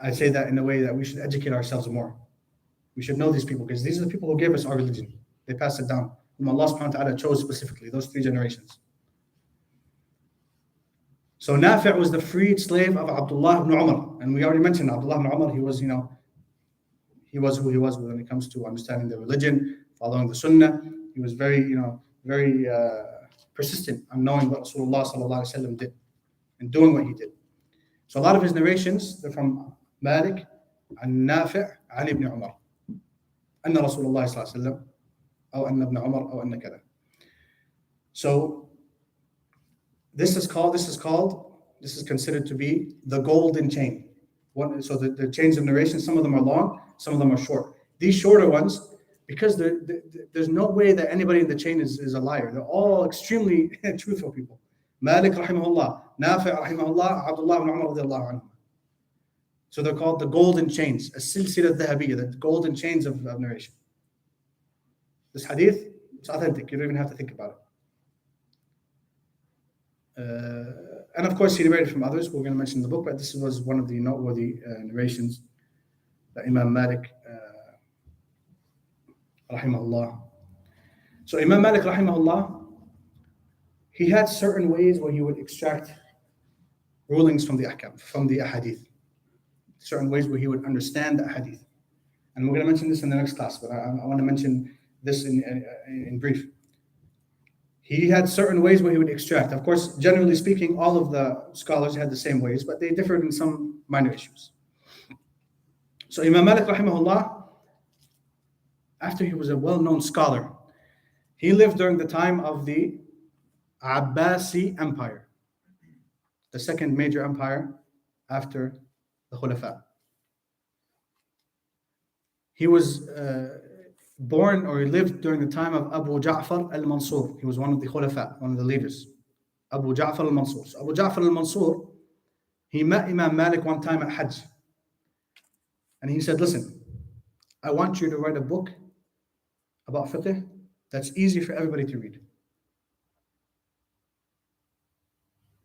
I say that in a way that we should educate ourselves more. We should know these people because these are the people who gave us our religion. They passed it down. And Allah subhanahu wa ta'ala chose specifically those three generations. So Nafi' was the freed slave of Abdullah ibn Umar. And we already mentioned Abdullah ibn Umar, he was who he was when it comes to understanding the religion, following the sunnah. He was very persistent on knowing what Rasulullah sallallahu alaihi wasallam did and doing what he did. So a lot of his narrations, they're from Malik, and Nafi', and Ibn Umar. أن رسول الله صلى الله عليه وسلم أو أن ابن عمر أو أن كذا. So this is considered to be the golden chain. So the chains of narration, some of them are long, some of them are short. These shorter ones, because there's no way that anybody in the chain is a liar. They're all extremely truthful people. Malik rahimahullah, Nafi' rahimahullah, Abdullah ibn Umar radiallahu anhu. So they're called the golden chains, as-silsila al-dhahabiyya, the golden chains of narration. This hadith, it's authentic. You don't even have to think about it. And of course, he narrated from others. We're going to mention in the book, but this was one of the noteworthy narrations that Imam Malik, rahimahullah. So Imam Malik, rahimahullah, he had certain ways where he would extract rulings from the ahkam, from the ahadith. Certain ways where he would understand the hadith. And we're going to mention this in the next class, but I want to mention this in brief. He had certain ways where he would extract. Of course, generally speaking, all of the scholars had the same ways, but they differed in some minor issues. So Imam Malik, rahimahullah, after he was a well-known scholar, he lived during the time of the Abbasi Empire, the second major empire after the Khulafa. He was born, or he lived during the time of Abu Ja'far al-Mansur. He was one of the Khulafa, one of the leaders. Abu Ja'far al-Mansur. So Abu Ja'far al-Mansur, he met Imam Malik one time at Hajj. And he said, listen, I want you to write a book about fiqh that's easy for everybody to read.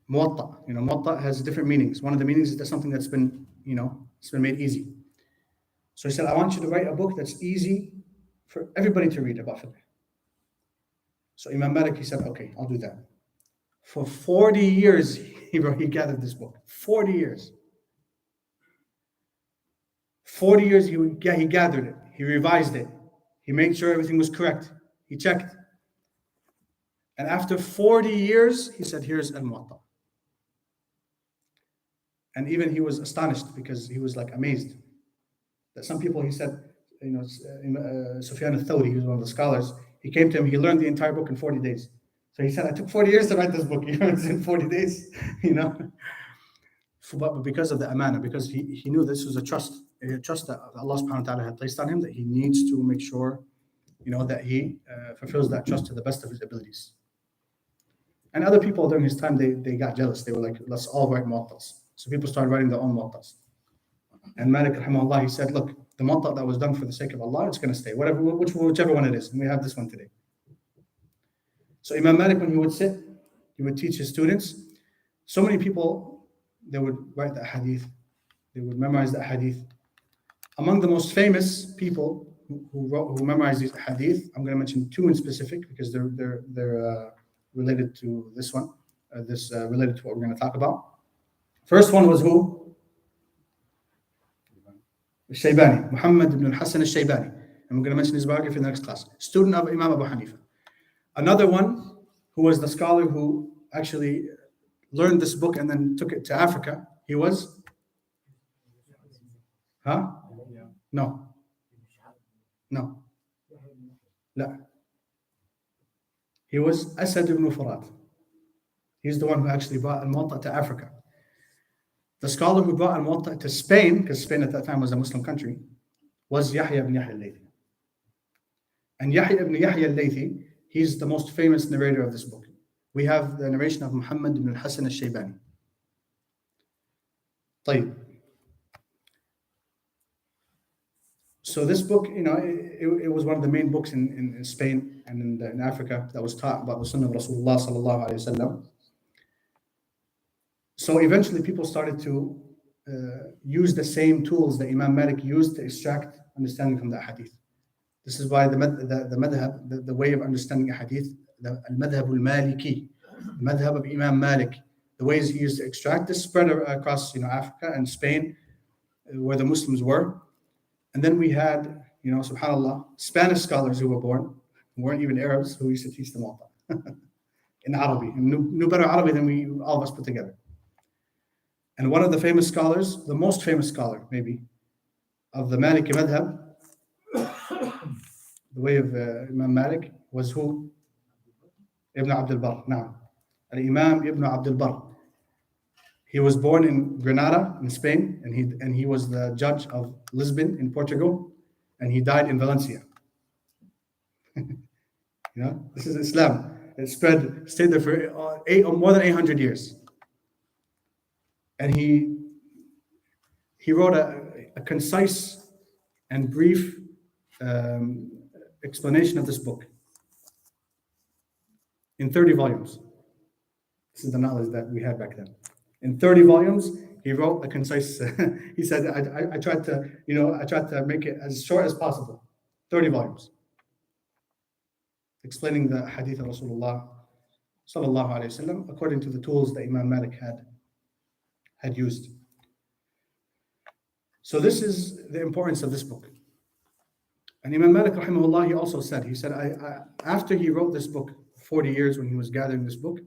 Muwatta, Muwatta has different meanings. One of the meanings is that something that's been, it's been made easy. So he said, I want you to write a book that's easy for everybody to read about fiqh. So Imam Malik, he said, okay, I'll do that. For 40 years, he gathered this book. 40 years. 40 years, he gathered it. He revised it. He made sure everything was correct. He checked. And after 40 years, he said, here's Al-Muwatta. And even he was astonished because he was like amazed. That some people, he said, Sufyan al-Thawri, he was one of the scholars, he came to him, he learned the entire book in 40 days. So he said, I took 40 years to write this book. It's in 40 days, But because of the amana, because he knew this was a trust that Allah subhanahu wa ta'ala had placed on him, that he needs to make sure, that he fulfills that trust to the best of his abilities. And other people during his time, they got jealous. They were like, let's all write muwattas. So people started writing their own muwattas. And Malik, rahimahullah, he said, look, the muwatta that was done for the sake of Allah, it's going to stay, whichever one it is. And we have this one today. So Imam Malik, when he would sit, he would teach his students. So many people, they would write the hadith. They would memorize the hadith. Among the most famous people who memorized these hadith, I'm going to mention two in specific because they're related to this one. Related to what we're going to talk about. First one was who? Shaybani, Muhammad ibn al-Hasan al-Shaybani. And we're going to mention his biography in the next class. Student of Imam Abu Hanifa. Another one who was the scholar who actually learned this book and then took it to Africa, he was? Huh? No. La. He was Asad ibn Furat. He's the one who actually brought al-Muwatta to Africa. The scholar who brought al-Muwatta to Spain, because Spain at that time was a Muslim country, was Yahya ibn Yahya al-Laythi. And Yahya ibn Yahya al-Laythi, he's the most famous narrator of this book. We have the narration of Muhammad ibn al-Hasan al-Shaybani. طيب. So this book, it was one of the main books in Spain and in Africa that was taught about the Sunnah of Rasulullah sallallahu alayhi wasallam. So eventually people started to use the same tools that Imam Malik used to extract understanding from the hadith. This is why the madhab, the way of understanding a hadith, the al-madhab al-maliki, the madhab of Imam Malik, the ways he used to extract this spread across Africa and Spain, where the Muslims were. And then we had, subhanAllah, Spanish scholars who were born, who weren't even Arabs, who used to teach them all in Arabic, and knew better Arabic than all of us put together. And one of the famous scholars, the most famous scholar maybe, of the Maliki madhab, the way of Imam Malik, was who? Ibn Abdul Barr. Now, Al-Imam Ibn Abdul Barr. He was born in Granada in Spain, and he was the judge of Lisbon in Portugal, and he died in Valencia. This is Islam. It stayed there for more than 800 years. And he wrote a concise and brief explanation of this book in 30 volumes. This is the knowledge that we had back then. In 30 volumes, he wrote a concise. He said, "I tried to make it as short as possible." 30 volumes, explaining the hadith of Rasulullah sallallahu alaihi wasallam according to the tools that Imam Malik had used. So this is the importance of this book. And Imam Malik rahimahullah, he also said, after he wrote this book, 40 years when he was gathering this book,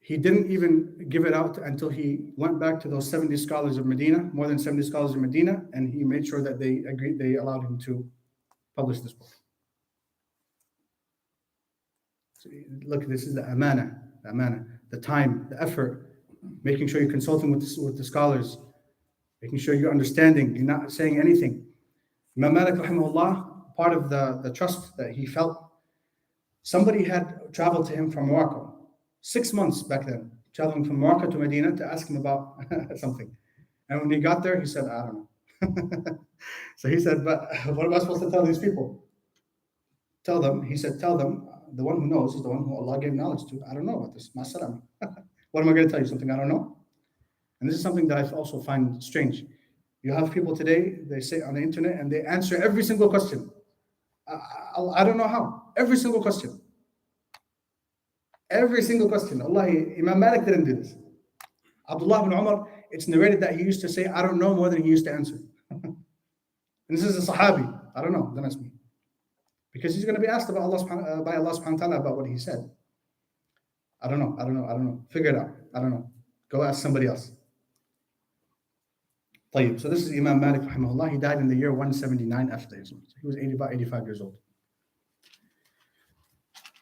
he didn't even give it out until he went back to those 70 scholars of Medina, more than 70 scholars of Medina, and he made sure that they allowed him to publish this book. So look, this is the amana, the time, the effort, making sure you're consulting with the scholars, making sure you're understanding, you're not saying anything. Imam Malik rahimahullah, part of the trust that he felt, somebody had traveled to him from Morocco, 6 months back then, traveling from Morocco to Medina to ask him about something. And when he got there, he said, I don't know. So he said, but what am I supposed to tell these people? Tell them, he said, tell them, the one who knows is the one who Allah gave knowledge to. I don't know about this. Ma'asalam. What am I going to tell you? Something I don't know? And this is something that I also find strange. You have people today, they say on the internet, and they answer every single question. I don't know how. Every single question. Every single question. Allah, Imam Malik didn't do this. Abdullah ibn Umar, it's narrated that he used to say, I don't know, more than he used to answer. And this is a Sahabi. I don't know. Don't ask me. Because he's going to be asked about by Allah subhanahu wa ta'ala about what he said. I don't know. Figure it out. I don't know. Go ask somebody else. طيب. So this is Imam Malik rahimahullah. He died in the year 179 after Islam. So he was 85 years old.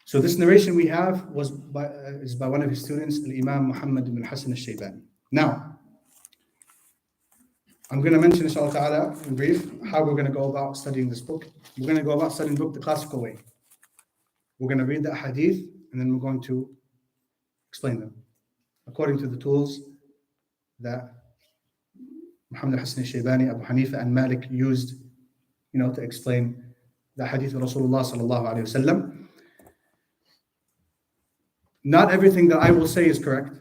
So this narration we have is by one of his students, Imam Muhammad ibn Hassan al-Shaybani. Now, I'm going to mention, inshallah ta'ala, in brief, how we're going to go about studying this book. We're going to go about studying the book the classical way. We're going to read the hadith, and then we're going to explain them according to the tools that Muhammad Hassan al-Shaybani, Abu Hanifa, and Malik used, to explain the hadith of Rasulullah sallallahu alayhi wa sallam. Not everything that I will say is correct.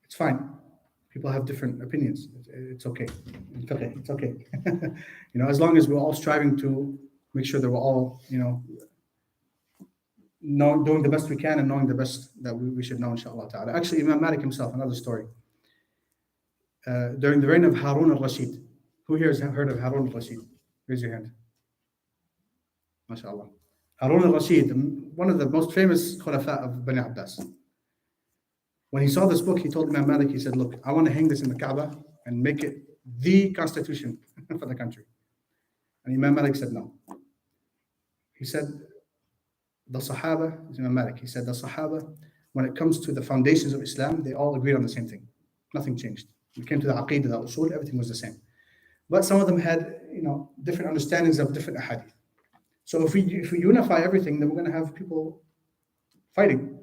It's fine. People have different opinions. It's okay. It's okay. As long as we're all striving to make sure that we're all, doing the best we can and knowing the best that we should know, inshallah ta'ala. Actually, Imam Malik himself, another story. During the reign of Harun al-Rashid. Who here has heard of Harun al-Rashid? Raise your hand. MashaAllah. Harun al-Rashid, one of the most famous khulafa of Bani Abbas. When he saw this book, he told Imam Malik, he said, look, I want to hang this in the Kaaba and make it the constitution for the country. And Imam Malik said no. He said, the Sahaba, Imam Malik, he said, the Sahaba, when it comes to the foundations of Islam, they all agreed on the same thing. Nothing changed. When it came to the Aqeedah, the Usul, everything was the same. But some of them had, different understandings of different ahadith. So if we unify everything, then we're going to have people fighting,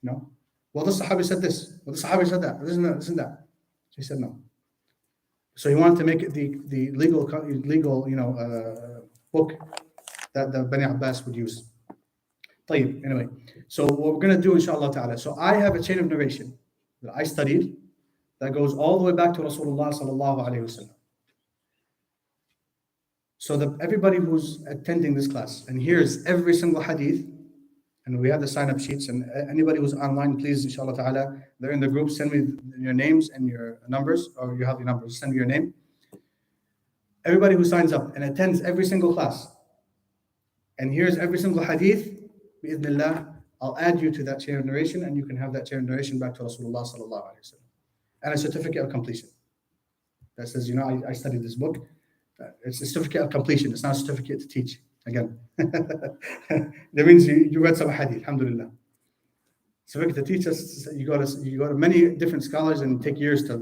Well, the Sahabi said this. Well, the Sahabi said that. This and that. So he said no. So he wanted to make it the legal book that the Bani Abbas would use. طيب, anyway, so what we're going to do, inshallah ta'ala. So I have a chain of narration that I studied that goes all the way back to Rasulullah sallallahu alayhi wa sallam. So that everybody who's attending this class and hears every single hadith, and we have the sign-up sheets, and anybody who's online, please, inshallah ta'ala, they're in the group, send me your names and your numbers, or you have your numbers, send me your name. Everybody who signs up and attends every single class and hears every single hadith, bi'idhnillah, I'll add you to that chain of narration, and you can have that chain of narration back to Rasulullah sallallahu alayhi wa sallam. And a certificate of completion. That says, I studied this book. It's a certificate of completion. It's not a certificate to teach. Again, that means you read some hadith. Alhamdulillah. Certificate to teach us. You go to many different scholars and take years to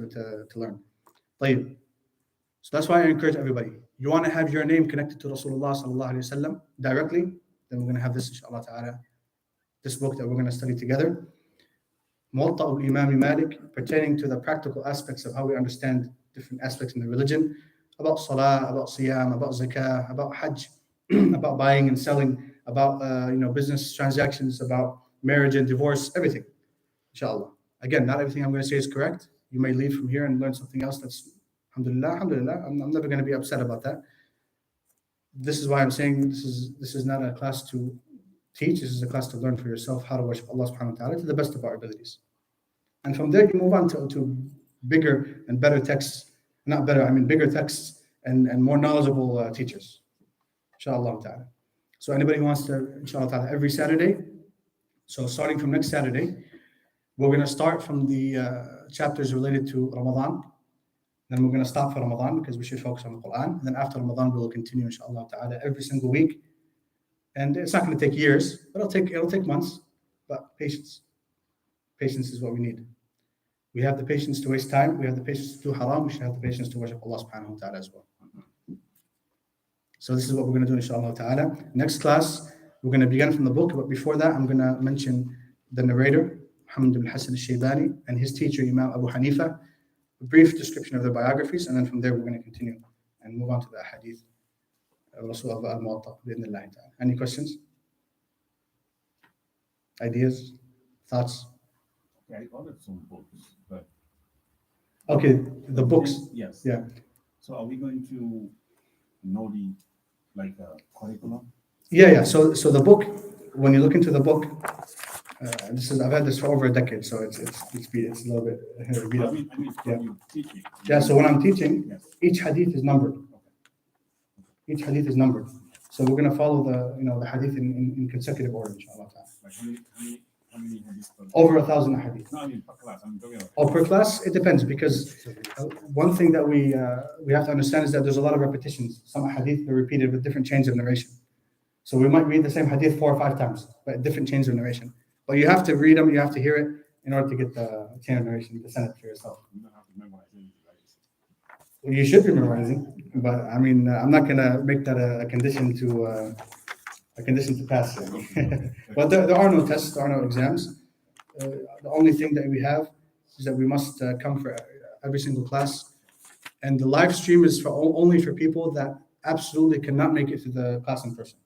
learn. طيب. So that's why I encourage everybody. You want to have your name connected to Rasulullah sallallahu alaihi wasallam directly. Then we're going to have this, inshallah ta'ala, this book that we're going to study together. Muwatta al-Imam Malik, pertaining to the practical aspects of how we understand different aspects in the religion, about salah, about siyam, about zakah, about hajj, about buying and selling, about business transactions, about marriage and divorce, everything, inshallah. Again, not everything I'm going to say is correct. You may leave from here and learn something else that's, alhamdulillah. I'm never going to be upset about that. This is why I'm saying this is not a class to teach. This is a class to learn for yourself how to worship Allah subhanahu wa ta'ala to the best of our abilities. And from there, you move on to bigger and better texts. Not better, I mean bigger texts and more knowledgeable teachers. Inshallah ta'ala. So anybody who wants to, inshallah ta'ala, every Saturday, so starting from next Saturday, we're going to start from the chapters related to Ramadan. Then we're going to stop for Ramadan because we should focus on the Quran. And then after Ramadan, we will continue, inshallah ta'ala, every single week. And it's not going to take years, but it'll take months. But patience. Patience is what we need. We have the patience to waste time. We have the patience to do haram. We should have the patience to worship Allah subhanahu wa ta'ala as well. So this is what we're going to do, inshallah ta'ala. Next class, we're going to begin from the book. But before that, I'm going to mention the narrator, Muhammad ibn Hassan al-Shaybani, and his teacher, Imam Abu Hanifa, a brief description of their biographies, and then from there we're going to continue and move on to the hadith of Rasul al-Muwatta. Any questions? Ideas? Thoughts? Yeah, I ordered some books, but Okay, the books. yes. Yeah. So are we going to know the curriculum? Yeah. So the book, when you look into the book, I've had this for over a decade, so it's a little bit beat I up. mean, Yeah. when you teaching. Yeah. So when I'm teaching, Yes. each hadith is numbered. Each hadith is numbered. So we're going to follow the hadith in consecutive order, inshallah. Like how many hadiths per Over 1,000 hadith. No, I mean per class. I'm talking about. Oh, per class, it depends, because one thing that we have to understand is that there's a lot of repetitions. Some hadith are repeated with different chains of narration. So we might read the same hadith 4 or 5 times, but different chains of narration. But you have to read them, you have to hear it in order to get the chain of narration, to send it for yourself. You don't have to memorize anything, right? Well, you should be memorizing, but I mean, I'm not gonna make that a condition to pass. But there are no tests, there are no exams. The only thing that we have is that we must come for every single class, and the live stream is only for people that absolutely cannot make it to the class in person.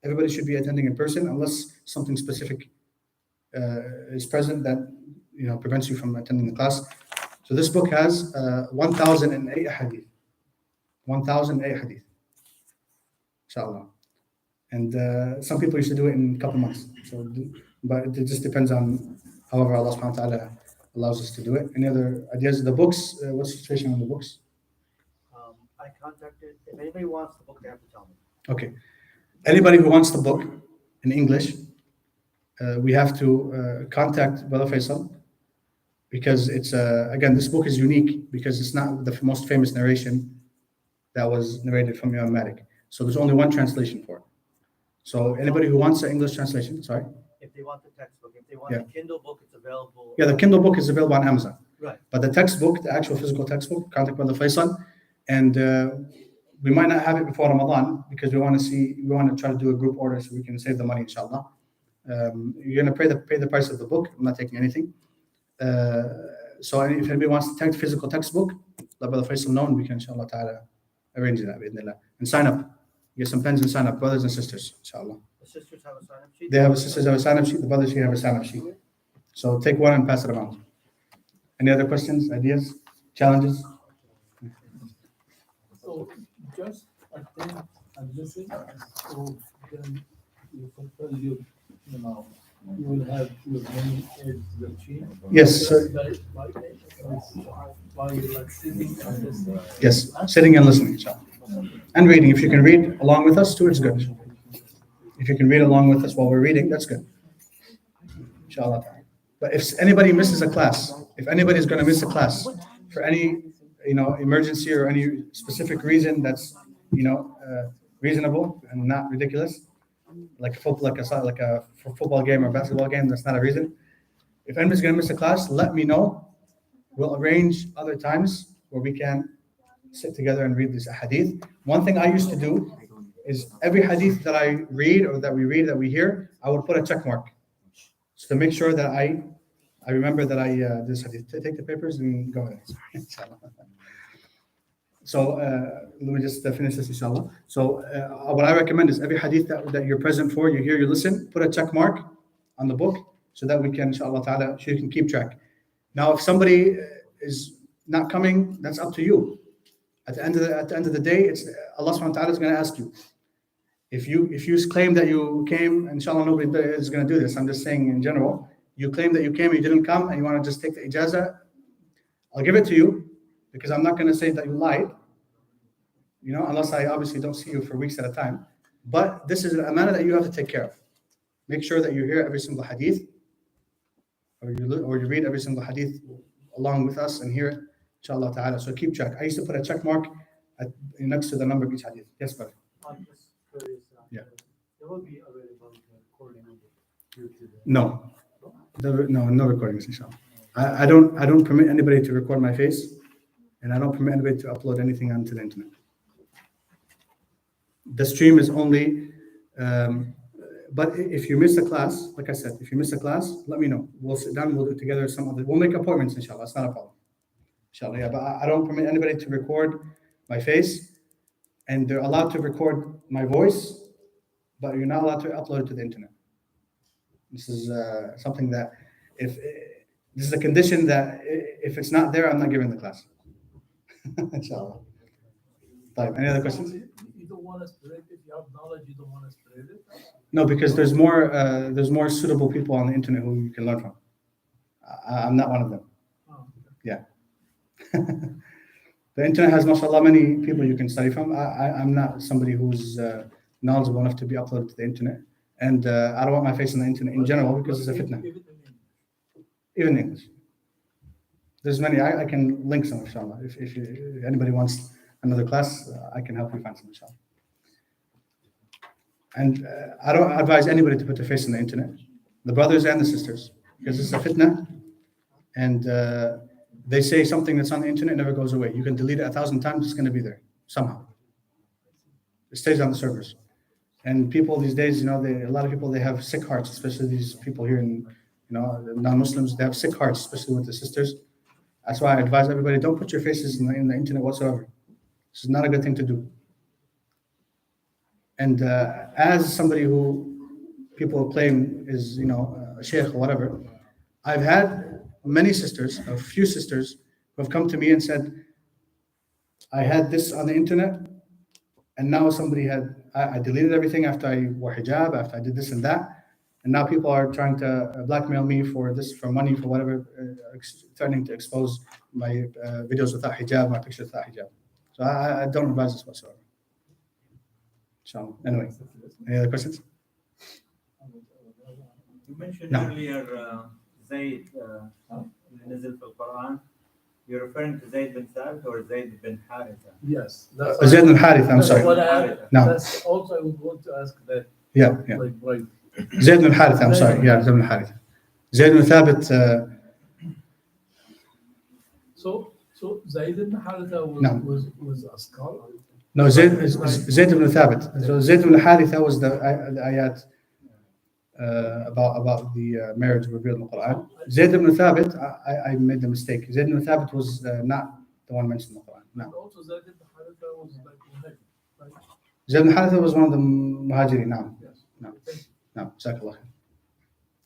Everybody should be attending in person unless something specific is present that prevents you from attending the class. So this book has 1,008 hadith. 1,008 hadith. Inshallah. And some people used to do it in a couple months. But it just depends on however Allah subhanahu wa ta'ala allows us to do it. Any other ideas? The books, what's the situation on the books? I contacted, if anybody wants the book, they have to tell me. Okay. Anybody who wants the book in English, we have to contact Brother Faisal, because it's again, this book is unique because it's not the most famous narration that was narrated from Imam Malik. So there's only one translation for it. So anybody who wants an English translation, sorry. If they want the textbook, if they want the Kindle book, it's available. Yeah, the Kindle book is available on Amazon. Right. But the textbook, the actual physical textbook, contact Brother Faisal, and we might not have it before Ramadan because we want to try to do a group order so we can save the money, inshallah. You're gonna pay the price of the book. I'm not taking anything. So if anybody wants the physical textbook, let Brother Faisal know, and we can, inshallah ta'ala, arrange that, and sign up. Get some pens and sign up, brothers and sisters, inshallah. The sisters have a sign-up sheet? Sisters have a sign-up sheet, the brothers here have a sign-up sheet. So take one and pass it around. Any other questions, ideas, challenges? So just attend and listen, so then you fulfill you will have your many aids achieved. Yes, sir. By like sitting and listening. Yes, sitting and listening, inshallah. And reading. If you can read along with us too, it's good. If you can read along with us while we're reading, that's good. Inshallah. But if anybody misses a class, if anybody's going to miss a class for any emergency or any specific reason that's reasonable and not ridiculous, like a football game or basketball game, that's not a reason. If anybody's going to miss a class, let me know. We'll arrange other times where we can sit together and read this hadith. One thing I used to do is every hadith that I read or that we hear, I would put a check mark. So to make sure that I remember that this hadith. Take the papers and go ahead. So let me just finish this, inshallah. So what I recommend is every hadith that you're present for, you hear, you listen, put a check mark on the book so that we can, inshallah ta'ala, so you can keep track. Now, if somebody is not coming, that's up to you. At the end of the day, it's Allah subhanahu wa ta'ala is going to ask you. If you claim that you came, inshallah nobody is going to do this. I'm just saying in general. You claim that you came, you didn't come, and you want to just take the ijazah, I'll give it to you because I'm not going to say that you lied. Unless I obviously don't see you for weeks at a time. But this is an amana that you have to take care of. Make sure that you hear every single hadith, or you read every single hadith along with us and hear it, inshallah ta'ala. So keep track. I used to put a check mark next to the number of each hadith. Yes, brother. I'm just curious. Yeah. There will be available recording on YouTube. No recordings, inshallah. I don't permit anybody to record my face, and I don't permit anybody to upload anything onto the internet. The stream is only But if you miss a class, like I said, if you miss a class, let me know. We'll sit down, we'll do it together. We'll make appointments, inshallah. It's not a problem. Inshallah, yeah. But I don't permit anybody to record my face, and they're allowed to record my voice, but you're not allowed to upload it to the internet. This is something that, if this is a condition that if it's not there, I'm not giving the class. Inshallah. Fine. Any other questions? You don't want to spread it. If you have knowledge, you don't want to spread it. No, because there's more suitable people on the internet who you can learn from. I'm not one of them. Oh, Yeah. The internet has, mashallah, many people you can study from. I'm not somebody who's knowledgeable enough to be uploaded to the internet. And I don't want my face on the internet in general because it's a fitna. Even in English. There's many. I can link some, inshallah. If anybody wants another class, I can help you find some, inshallah. And I don't advise anybody to put their face on the internet, the brothers and the sisters, because it's a fitna. And they say something that's on the internet never goes away. You can delete it 1,000 times, it's going to be there somehow. It stays on the servers. And people these days, a lot of people, they have sick hearts, especially these people here in, the non-Muslims, they have sick hearts, especially with the sisters. That's why I advise everybody, don't put your faces in the internet whatsoever. This is not a good thing to do. And as somebody who people claim is, a sheikh or whatever, I've had many sisters, a few sisters, who have come to me and said, I had this on the internet, and now I deleted everything after I wore hijab, after I did this and that, and now people are trying to blackmail me for money, for whatever, threatening to expose my videos without hijab, my pictures without hijab. So I don't advise this whatsoever. Inshallah. Anyway, any other questions? You mentioned No. earlier Zayd نزل في القرآن. You're referring to Zayd bin Thabit or Zayd bin Haritha? Yes. Zayd bin Haritha, I'm sorry. No. That's also I would want to ask that. Yeah. Like, Zayd bin Haritha, I'm sorry. Yeah, Zayd bin Haritha. Zayd bin Thabit. So Zayd bin Haritha was a scholar. No, Zayd bin Thabit. So Zayd bin Haritha was the ayat about the marriage revealed in the Quran. Zayd bin Thabit, I made the mistake. Zayd bin Thabit was not the one mentioned in the Quran. No. And also Zayd bin Haritha was like Muhammad, right? Zayd bin Haritha was one of the Muhajirin. No. Yes. No. Jazakallah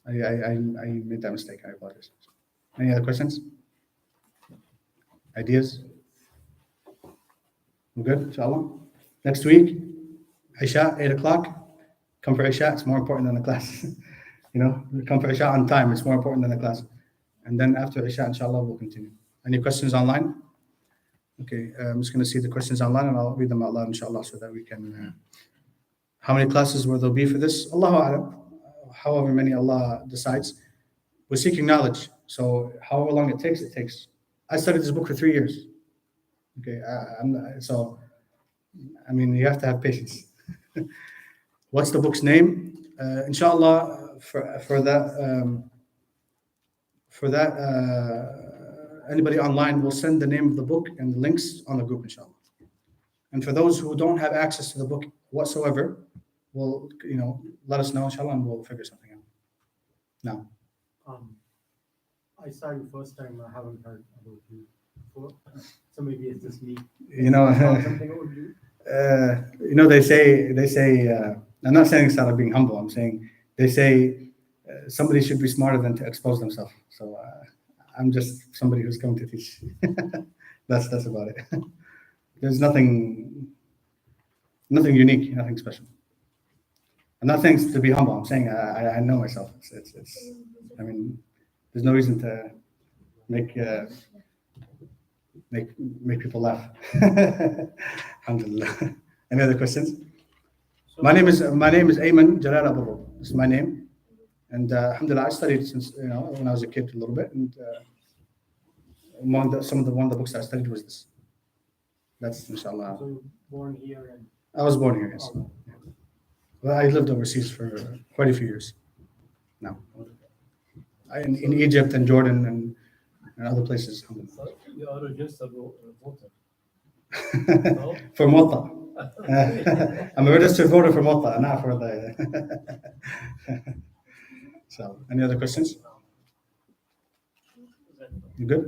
khair. I made that mistake. I apologize. Any other questions? Ideas? We're good, inshallah. Next week, Isha, 8 o'clock. Come for Isha, it's more important than the class. Come for Isha on time, it's more important than the class. And then after Isha, inshallah, we'll continue. Any questions online? Okay, I'm just going to see the questions online and I'll read them out loud, inshallah, so that we can. How many classes will there be for this? Allahu A'lam. However many Allah decides. We're seeking knowledge, so however long it takes, it takes. I studied this book for 3 years. Okay, you have to have patience. What's the book's name? Inshallah, for that, anybody online will send the name of the book and the links on the group, inshallah. And for those who don't have access to the book whatsoever, will let us know, inshallah, and we'll figure something out. Now, I saw you first time. I haven't heard about you before, so maybe it's just me. Something about you. They say. I'm not saying it's out of being humble. I'm saying they say somebody should be smarter than to expose themselves. So I'm just somebody who's coming to teach. That's about it. There's nothing unique, nothing special. I'm not saying to be humble. I'm saying I know myself. There's no reason to make people laugh. Alhamdulillah. Any other questions? My name is Ayman Jalal Abu. This is my name, and alhamdulillah, I studied since when I was a kid a little bit, and one of the books I studied was this. That's inshallah. So born here and. I was born here, yes. Well, I lived overseas for quite a few years now. In Egypt and Jordan and other places. So you are a registered voter. For Muwatta. I'm a registered voter for Muwatta, not for the. So, any other questions? You good?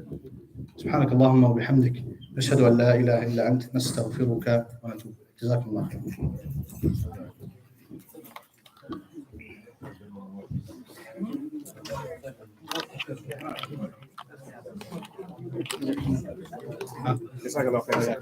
سبحانك اللهم وبحمدك نشهد أن لا إله إلا أنت نستغفرك ونتوب إليك. جزاكم الله خير. Jazakallah khair.